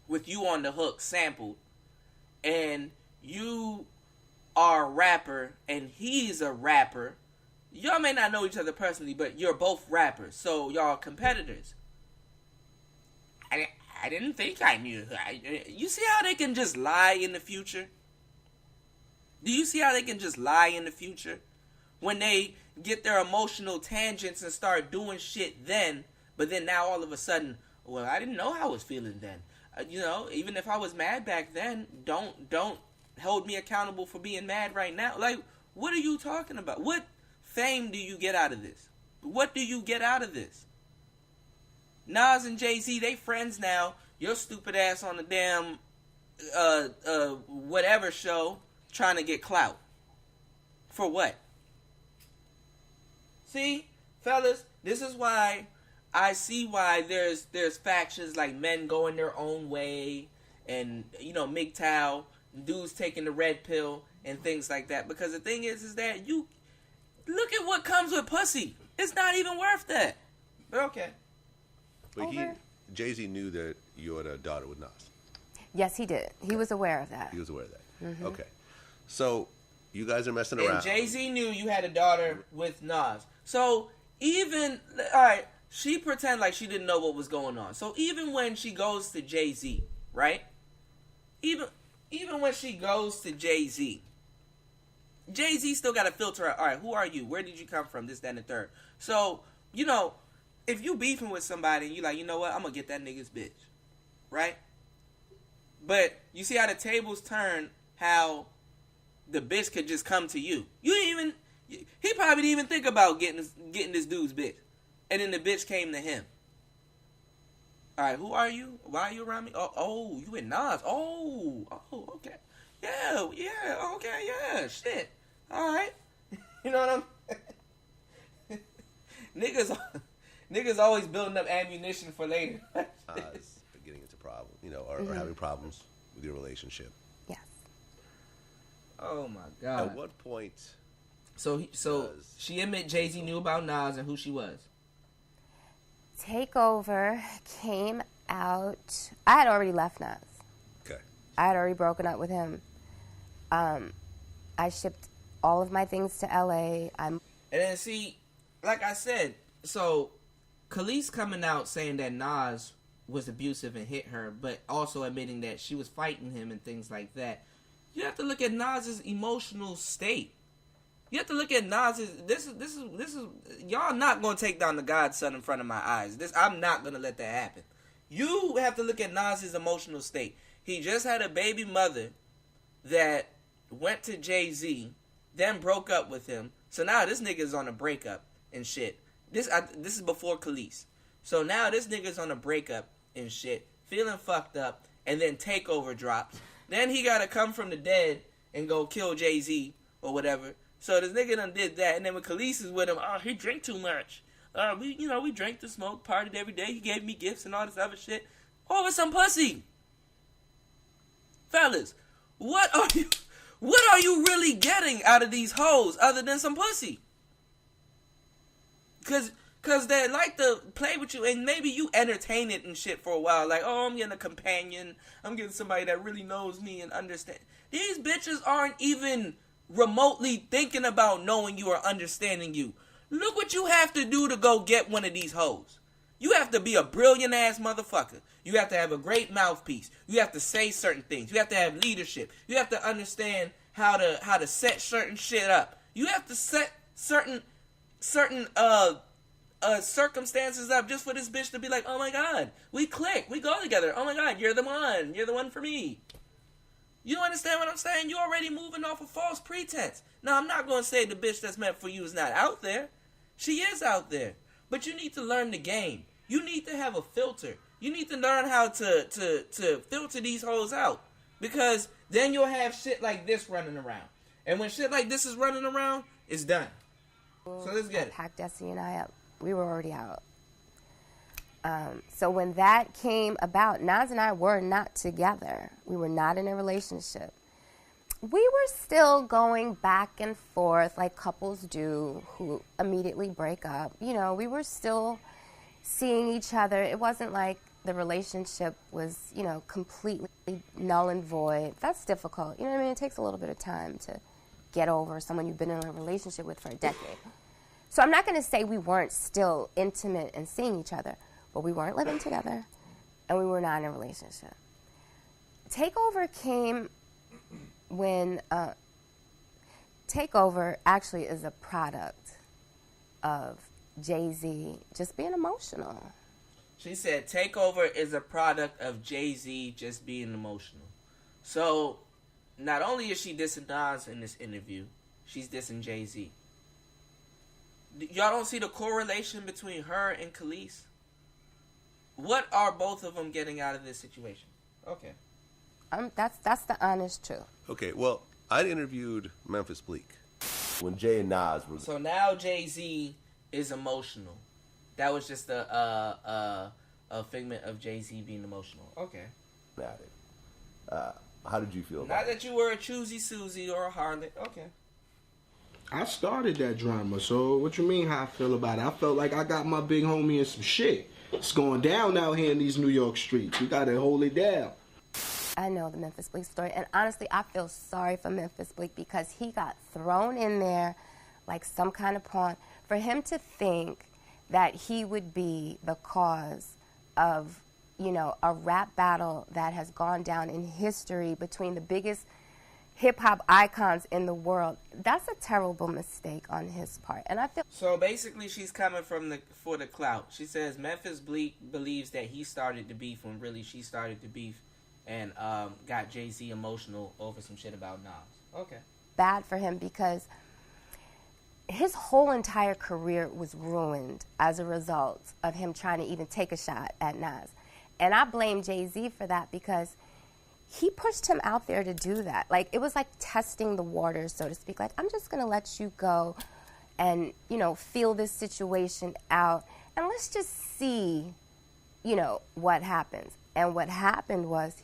with you on the hook, sampled, and you are a rapper and he's a rapper, y'all may not know each other personally, but you're both rappers, so y'all competitors. I didn't think I knew her. You see how they can just lie in the future? Do you see how they can just lie in the future? When they get their emotional tangents and start doing shit then, but then now all of a sudden, well, I didn't know how I was feeling then. Even if I was mad back then, don't hold me accountable for being mad right now. Like, what are you talking about? What fame do you get out of this? What do you get out of this? Nas and Jay-Z, they friends now. Your stupid ass on the damn whatever show trying to get clout. For what? See, fellas, this is why I see why there's factions like men going their own way, and MGTOW, dudes taking the red pill and things like that. Because the thing is that you look at what comes with pussy. It's not even worth that. But okay. But Jay-Z knew that you had a daughter with Nas. Yes, he did. He was aware of that. He was aware of that. Okay. So you guys are messing And around. Jay-Z knew you had a daughter with Nas. So even, alright, she pretend like she didn't know what was going on. So even when she goes to Jay-Z, right? Even when she goes to Jay-Z, Jay-Z still got to filter out, alright, who are you? Where did you come from? This, that, and the third. So, if you beefing with somebody and you like, you know what, I'm going to get that nigga's bitch. Right? But you see how the tables turn, how the bitch could just come to you. He probably didn't even think about getting this dude's bitch. And then the bitch came to him. Alright, who are you? Why are you around me? Oh, you in Nas. Oh, okay. Yeah, okay, yeah, shit. Alright. You know what I'm Niggas always building up ammunition for later. Getting into problems, or having problems with your relationship. Yes. Oh my God. At what point? So she admit Jay-Z knew about Nas and who she was. Takeover came out. I had already left Nas. Okay. I had already broken up with him. I shipped all of my things to LA. And then see, like I said, so Kelis coming out saying that Nas was abusive and hit her, but also admitting that she was fighting him and things like that. You have to look at Nas's emotional state. You have to look at Nas's. This is y'all not gonna take down the Godson in front of my eyes. I'm not gonna let that happen. You have to look at Nas's emotional state. He just had a baby mother that went to Jay-Z, then broke up with him. So now this nigga's on a breakup and shit. This is before Kelis. So now this nigga's on a breakup and shit, feeling fucked up, and then Takeover drops. Then he gotta come from the dead and go kill Jay-Z or whatever. So this nigga done did that, and then when Kelis is with him, he drink too much. We drank the smoke, partied every day. He gave me gifts and all this other shit. Over some pussy. Fellas, what are you really getting out of these hoes other than some pussy? Cause they like to play with you, and maybe you entertain it and shit for a while. Like, I'm getting a companion. I'm getting somebody that really knows me and understand. These bitches aren't even remotely thinking about knowing you or understanding you. Look what you have to do to go get one of these hoes. You have to be a brilliant ass motherfucker. You have to have a great mouthpiece. You have to say certain things. You have to have leadership. You have to understand how to set certain shit up. You have to set certain circumstances up just for this bitch to be like, oh my God, we click, we go together. Oh my God, you're the one for me. You understand what I'm saying? You're already moving off a false pretense. Now, I'm not going to say the bitch that's meant for you is not out there. She is out there. But you need to learn the game. You need to have a filter. You need to learn how to filter these hoes out. Because then you'll have shit like this running around. And when shit like this is running around, it's done. So let's get it. Packed Desi and I up. We were already out. So when that came about, Nas and I were not together. We were not in a relationship. We were still going back and forth like couples do who immediately break up. We were still seeing each other. It wasn't like the relationship was, completely null and void. That's difficult. You know what I mean? It takes a little bit of time to get over someone you've been in a relationship with for a decade. So I'm not going to say we weren't still intimate and seeing each other, but we weren't living together, and we were not in a relationship. Takeover came when Takeover actually is a product of Jay-Z just being emotional. She said Takeover is a product of Jay-Z just being emotional. So not only is she dissing Nas in this interview, she's dissing Jay-Z. Y'all don't see the correlation between her and Kelis? What are both of them getting out of this situation? Okay. That's the honest truth. Okay, well, I interviewed Memphis Bleak when Jay and Nas were. So now Jay-Z is emotional. That was just a figment of Jay-Z being emotional. Okay. Got it. How did you feel about Not that you were a choosy Susie or a harlot. Okay. I started that drama, so what you mean how I feel about it? I felt like I got my big homie in some shit. It's going down out here in these New York streets. We gotta hold it down. I know the Memphis Bleak story, and honestly, I feel sorry for Memphis Bleak because he got thrown in there like some kind of pawn. For him to think that he would be the cause of, you know, a rap battle that has gone down in history between the biggest hip-hop icons in the world, that's a terrible mistake on his part. And I feel so. Basically, she's coming for the clout. She says Memphis Bleak believes that he started the beef when really she started the beef, and got Jay-Z emotional over some shit about Nas. Okay. bad for him because his whole entire career was ruined as a result of him trying to even take a shot at Nas. And I blame Jay-Z for that because he pushed him out there to do that. Like, it was like testing the waters, so to speak. Like, I'm just going to let you go and, you know, feel this situation out. And let's just see, you know, what happens. And what happened was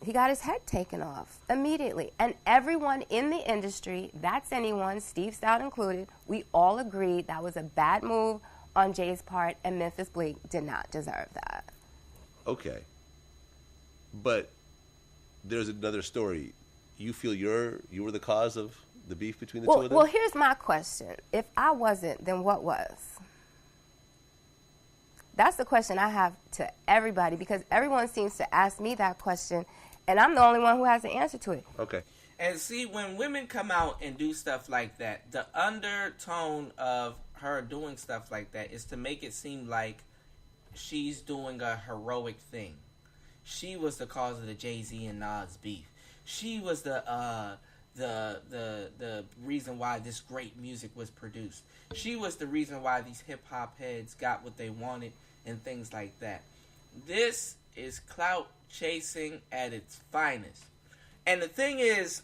he got his head taken off immediately. And everyone in the industry, that's anyone, Steve Stout included, we all agreed that was a bad move on Jay's part, and Memphis Bleak did not deserve that. Okay. But there's another story. You feel you were the cause of the beef between the two of them? Well, here's my question. If I wasn't, then what was? That's the question I have to everybody because everyone seems to ask me that question, and I'm the only one who has the answer to it. Okay. And see, when women come out and do stuff like that, the undertone of her doing stuff like that is to make it seem like she's doing a heroic thing. She was the cause of the Jay-Z and Nas beef. She was the reason why this great music was produced. She was the reason why these hip-hop heads got what they wanted and things like that. This is clout chasing at its finest. And the thing is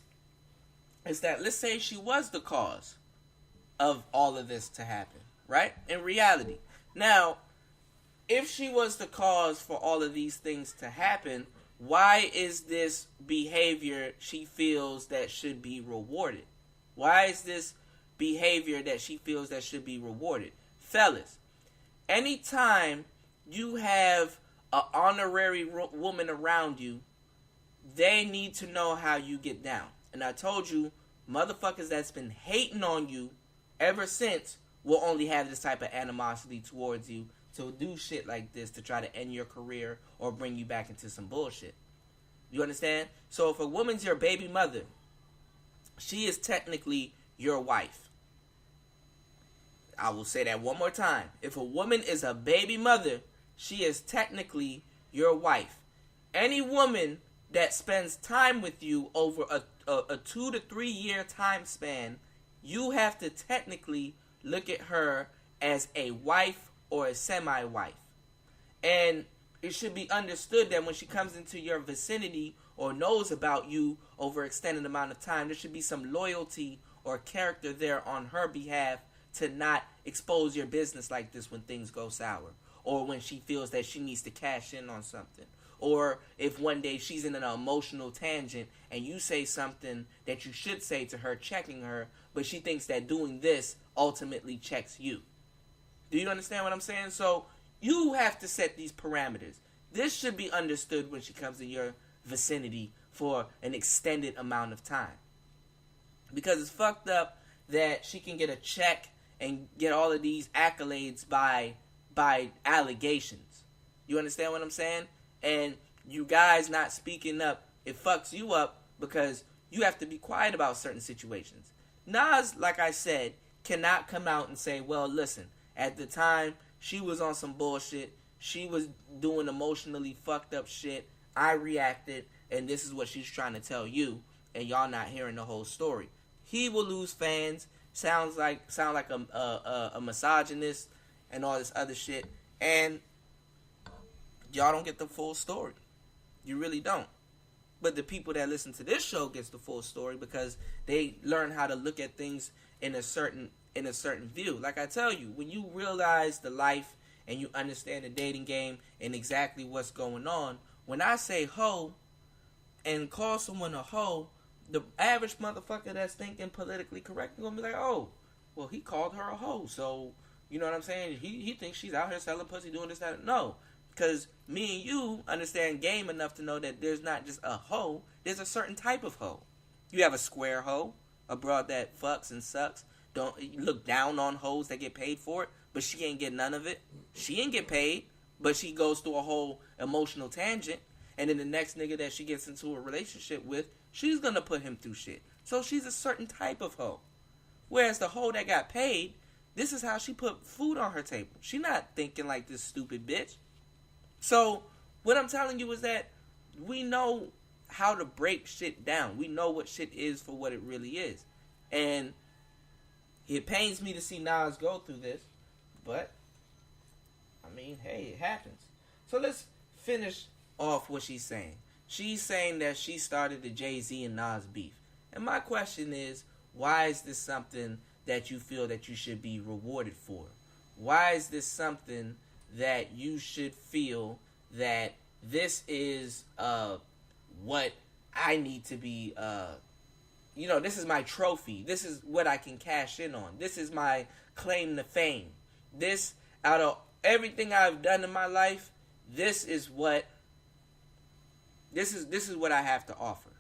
that let's say she was the cause of all of this to happen, right? In reality. Now, if she was the cause for all of these things to happen, why is this behavior she feels that should be rewarded? Why is this behavior that she feels that should be rewarded? Fellas, anytime you have an honorary woman around you, they need to know how you get down. And I told you, motherfuckers that's been hating on you ever since will only have this type of animosity towards you to do shit like this to try to end your career or bring you back into some bullshit. You understand? So if a woman's your baby mother, she is technically your wife. I will say that one more time. If a woman is a baby mother, she is technically your wife. Any woman that spends time with you over a 2 to 3 year time span, you have to technically look at her as a wife or a semi-wife. And it should be understood that when she comes into your vicinity or knows about you over an extended amount of time, there should be some loyalty or character there on her behalf to not expose your business like this when things go sour, or when she feels that she needs to cash in on something, or if one day she's in an emotional tangent and you say something that you should say to her, checking her, but she thinks that doing this ultimately checks you. Do you understand what I'm saying? So you have to set these parameters. This should be understood when she comes in your vicinity for an extended amount of time. Because it's fucked up that she can get a check and get all of these accolades by allegations. You understand what I'm saying? And you guys not speaking up, it fucks you up because you have to be quiet about certain situations. Nas, like I said, cannot come out and say, well, listen, at the time, she was on some bullshit. She was doing emotionally fucked up shit. I reacted, and this is what she's trying to tell you, and y'all not hearing the whole story. He will lose fans. Sound like a misogynist and all this other shit, and y'all don't get the full story. You really don't. But the people that listen to this show gets the full story because they learn how to look at things in a certain in a certain view. Like I tell you, when you realize the life and you understand the dating game and exactly what's going on, when I say hoe and call someone a hoe, the average motherfucker that's thinking politically correct is gonna be like, oh, well, he called her a hoe, so you know what I'm saying? He thinks she's out here selling pussy, doing this, that. No, because me and you understand game enough to know that there's not just a hoe, there's a certain type of hoe. You have a square hoe, a broad that fucks and sucks. Don't look down on hoes that get paid for it, but she ain't get none of it. She ain't get paid, but she goes through a whole emotional tangent. And then the next nigga that she gets into a relationship with, she's gonna put him through shit. So she's a certain type of hoe. Whereas the hoe that got paid, this is how she put food on her table. She not thinking like this stupid bitch. So what I'm telling you is that we know how to break shit down. We know what shit is for what it really is. And it pains me to see Nas go through this, but I mean, hey, it happens. So let's finish off what she's saying. She's saying that she started the Jay-Z and Nas beef. And my question is, why is this something that you feel that you should be rewarded for? Why is this something that you should feel that this is what I need to be, this is my trophy. This is what I can cash in on. This is my claim to fame. This, out of everything I've done in my life, this is what I have to offer.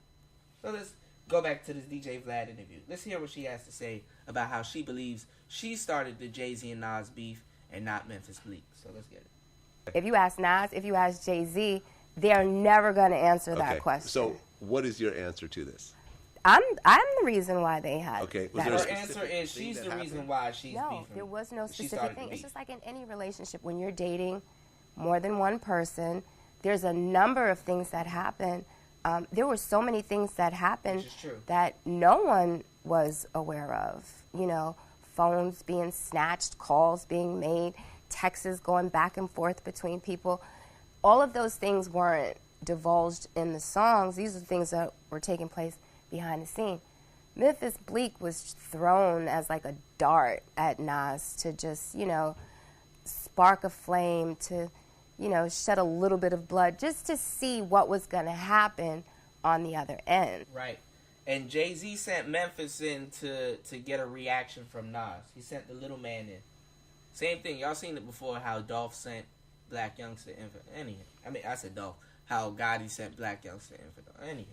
So let's go back to this DJ Vlad interview. Let's hear what she has to say about how she believes she started the Jay-Z and Nas beef and not Memphis Bleak. So let's get it. If you ask Nas, if you ask Jay-Z, they're never going to answer that question. So what is your answer to this? I'm the reason why they had. Okay. Was her answer is she's the reason why she's beefing. No, there was no specific thing. It's just like in any relationship, when you're dating more than one person, there's a number of things that happen. There were so many things that happened that no one was aware of. You know, phones being snatched, calls being made, texts going back and forth between people. All of those things weren't divulged in the songs. These are things that were taking place behind the scene. Memphis Bleak was thrown as like a dart at Nas to just, spark a flame, to, shed a little bit of blood, just to see what was going to happen on the other end. Right. And Jay-Z sent Memphis in to get a reaction from Nas. He sent the little man in. Same thing. Y'all seen it before, how Dolph sent Black Youngster in for... I said Dolph. How Gotti sent Black Youngster in for... Anywho.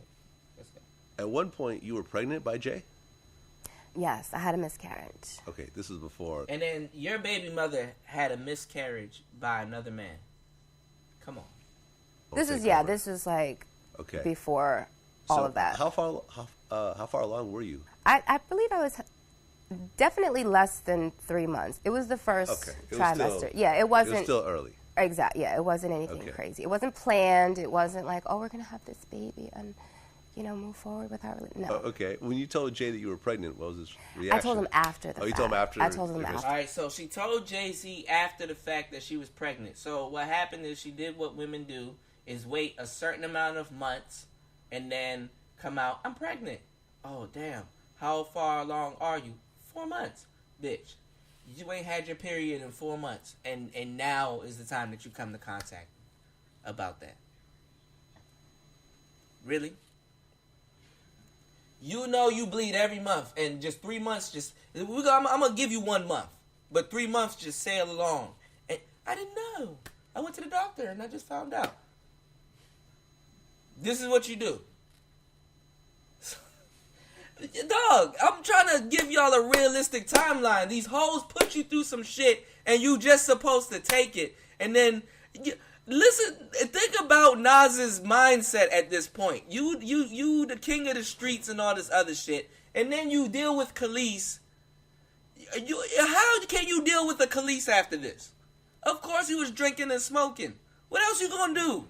Let's go. At one point, you were pregnant by Jay? Yes, I had a miscarriage. Okay, this was before. And then your baby mother had a miscarriage by another man. Come on. This was like before all of that. How far along were you? I believe I was definitely less than 3 months. It was the first trimester. It wasn't still early. Exactly. Yeah, it wasn't anything crazy. It wasn't planned. It wasn't like, oh, we're gonna have this baby and move forward with our relationship. No. Okay. When you told Jay that you were pregnant, what was his reaction? I told him after the fact. Oh, you told him after? I told him after. All right, so she told Jay-Z after the fact that she was pregnant. So what happened is she did what women do, is wait a certain amount of months and then come out, I'm pregnant. Oh, damn. How far along are you? 4 months, bitch. You ain't had your period in 4 months, and now is the time that you come to contact about that. Really? You know you bleed every month, and just 3 months, I'm going to give you 1 month. But 3 months just sail along. And I didn't know. I went to the doctor, and I just found out. This is what you do. Dog, I'm trying to give y'all a realistic timeline. These hoes put you through some shit, and you just supposed to take it. And then... Listen, think about Nas's mindset at this point. You the king of the streets and all this other shit, and then you deal with Kelis. How can you deal with a Kelis after this? Of course he was drinking and smoking. What else you gonna do?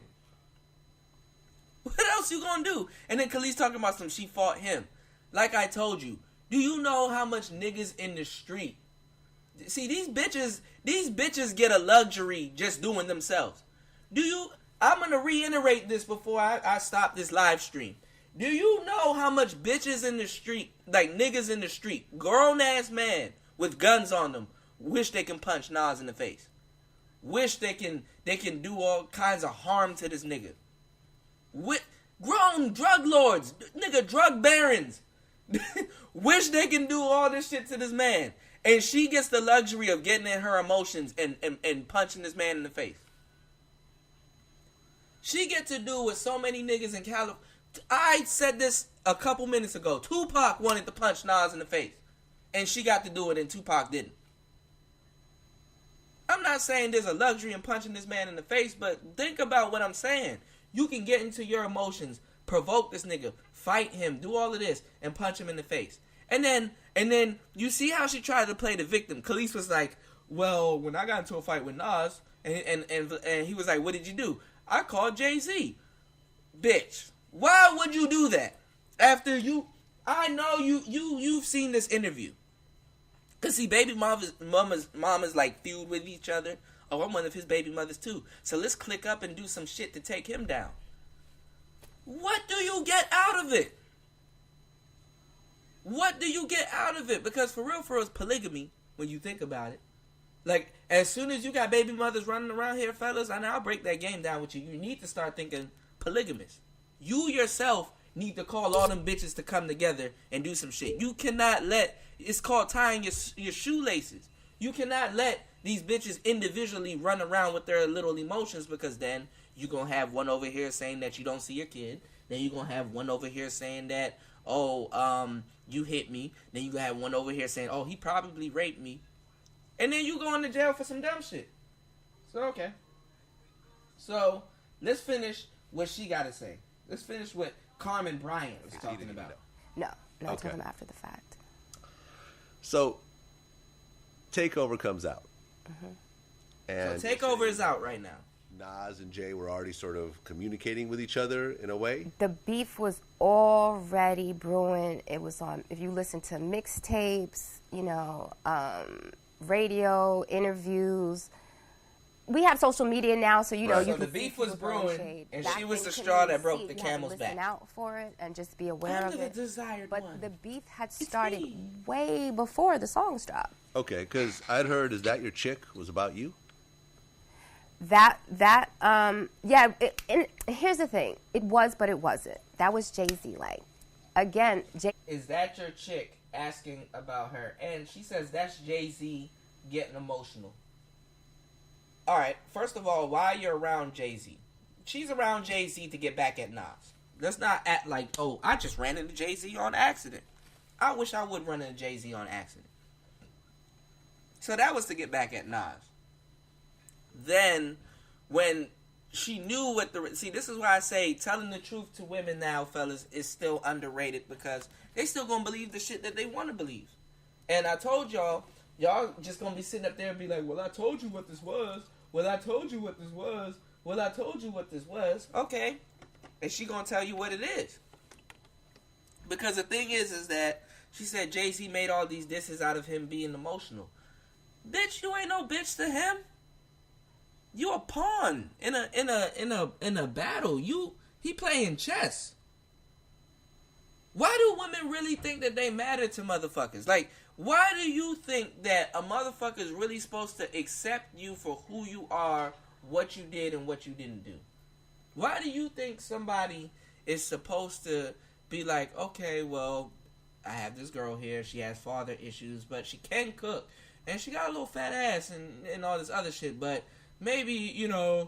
What else you gonna do? And then Kelis talking about she fought him. Like I told you, do you know how much niggas in the street? See, these bitches get a luxury just doing themselves. I'm going to reiterate this before I stop this live stream. Do you know how much bitches in the street, like niggas in the street, grown-ass man, with guns on them wish they can punch Nas in the face. Wish they can do all kinds of harm to this nigga. With grown drug lords, nigga, drug barons, wish they can do all this shit to this man. And she gets the luxury of getting in her emotions and punching this man in the face. She get to do what so many niggas in California. I said this a couple minutes ago. Tupac wanted to punch Nas in the face. And she got to do it and Tupac didn't. I'm not saying there's a luxury in punching this man in the face, but think about what I'm saying. You can get into your emotions, provoke this nigga, fight him, do all of this, and punch him in the face. And then you see how she tried to play the victim. Kelis was like, well, when I got into a fight with Nas, and he was like, what did you do? I called Jay-Z. Bitch, why would you do that? After you, I know you've seen this interview. Cause see, baby mamas like feud with each other. Oh, I'm one of his baby mothers too. So let's click up and do some shit to take him down. What do you get out of it? What do you get out of it? Because for real, it's polygamy when you think about it. Like, as soon as you got baby mothers running around here, fellas, and I'll break that game down with you. You need to start thinking polygamous. You yourself need to call all them bitches to come together and do some shit. You cannot let, it's called tying your shoelaces. You cannot let these bitches individually run around with their little emotions, because then you're going to have one over here saying that you don't see your kid. Then you're going to have one over here saying that, you hit me. Then you're going to have one over here saying, oh, he probably raped me. And then you going to jail for some dumb shit. So, okay. So, let's finish what she got to say. Let's finish what Carmen Bryant was talking about. No, not Okay. talking after the fact. So, Takeover comes out. And So Takeover is out right now. Nas and Jay were already sort of communicating with each other in a way. The beef was already brewing. It was on, if you listen to mixtapes, radio, interviews. We have social media now, so you So can the see beef was people throwing brewing, shade. and That she was thing the couldn't straw even that broke see. the You had to camel's listen back. out for it and just be aware I'm of the it. desired But one. the beef had started way before the songs dropped. Okay, because I'd heard, Is That Your Chick was about you? And here's the thing. It was, but it wasn't. That was Jay-Z. Like, again, Is that your chick asking about her? And she says that's Jay-Z getting emotional. All right, first of all, why you're around Jay-Z? She's around Jay-Z to get back at Nas. Let's not act like, oh, I just ran into Jay-Z on accident. I wish I would run into Jay-Z on accident. So that was to get back at Nas. Then, when she knew what see, this is why I say telling the truth to women now, fellas, is still underrated, because they still gonna believe the shit that they want to believe. And I told y'all just gonna be sitting up there and be like, well, I told you what this was. Well, I told you what this was. Well, I told you what this was. Okay. And she gonna tell you what it is. Because the thing is that she said Jay-Z made all these disses out of him being emotional. Bitch, you ain't no bitch to him. You a pawn in a battle. He playing chess. Why do women really think that they matter to motherfuckers? Like, why do you think that a motherfucker is really supposed to accept you for who you are, what you did, and what you didn't do? Why do you think somebody is supposed to be like, okay, well, I have this girl here, she has father issues, but she can cook, and she got a little fat ass and all this other shit, but maybe, you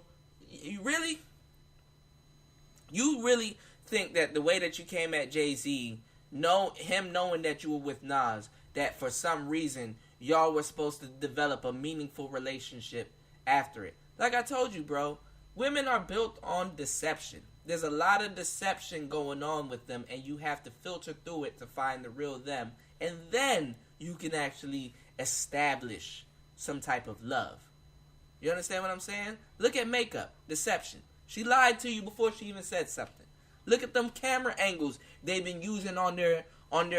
really think that the way that you came at Jay-Z, him knowing that you were with Nas, that for some reason y'all were supposed to develop a meaningful relationship after it? Like I told you, bro, women are built on deception. There's a lot of deception going on with them, and you have to filter through it to find the real them, and then you can actually establish some type of love. You understand what I'm saying? Look at makeup. Deception. She lied to you before she even said something. Look at them camera angles they've been using on their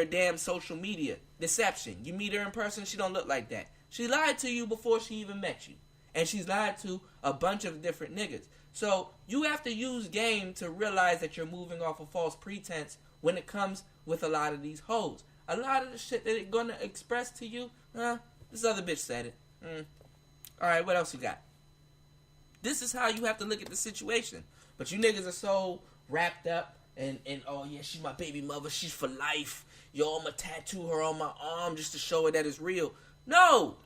damn social media. Deception. You meet her in person, she don't look like that. She lied to you before she even met you. And she's lied to a bunch of different niggas. So you have to use game to realize that you're moving off a false pretense when it comes with a lot of these hoes. A lot of the shit that they're going to express to you, This other bitch said it. Alright, what else you got? This is how you have to look at the situation. But you niggas are so wrapped up and oh yeah, she's my baby mother, she's for life. Yo, I'ma tattoo her on my arm just to show her that it's real. No!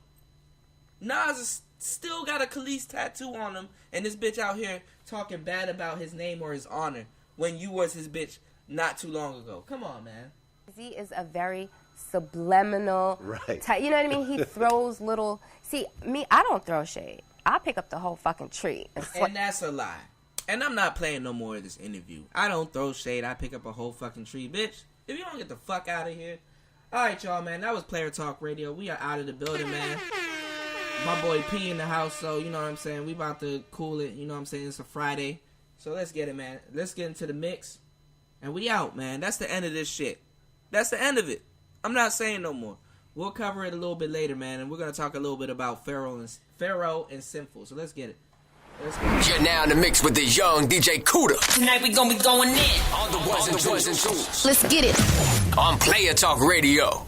Nas is still got a Kelis tattoo on him, and this bitch out here talking bad about his name or his honor when you was his bitch not too long ago. Come on, man. He is a very subliminal type. You know what I mean? He throws little. See, me, I don't throw shade. I pick up the whole fucking tree. And that's a lie. And I'm not playing no more of this interview. I don't throw shade. I pick up a whole fucking tree, bitch. If you don't get the fuck out of here. All right, y'all, man. That was Player Talk Radio. We are out of the building, man. My boy P in the house, so you know what I'm saying. We about to cool it. You know what I'm saying. It's a Friday, so let's get it, man. Let's get into the mix, and we out, man. That's the end of this shit. That's the end of it. I'm not saying no more. We'll cover it a little bit later, man, and we're gonna talk a little bit about Pharaoh and Sinful. So let's get it. You're now in the mix with the young DJ Cuda. Tonight we gonna be going in. On the ones and twos. Let's get it. On Player Talk Radio.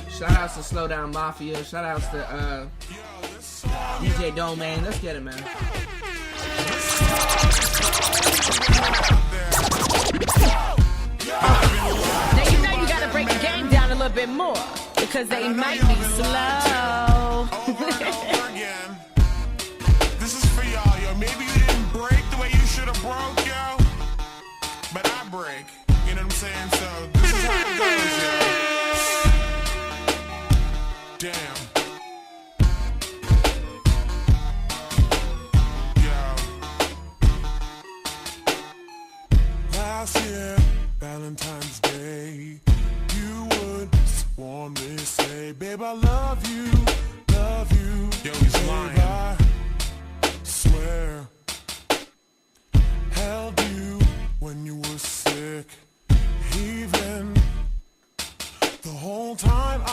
Shout outs to Slow Down Mafia. Shout outs to DJ Domain. Let's get it, man. Now you know you gotta break the game down a little bit more because they might be slow. Again. This is for y'all, yo. Maybe you didn't break the way you should have broke, yo. But I break. You know what I'm saying? So this is how it goes, yo. Damn. Last year, Valentine's Day, you would warmly say, babe, I love you, love you. Yo, he's lying. I swear, held you when you were sick, even the whole time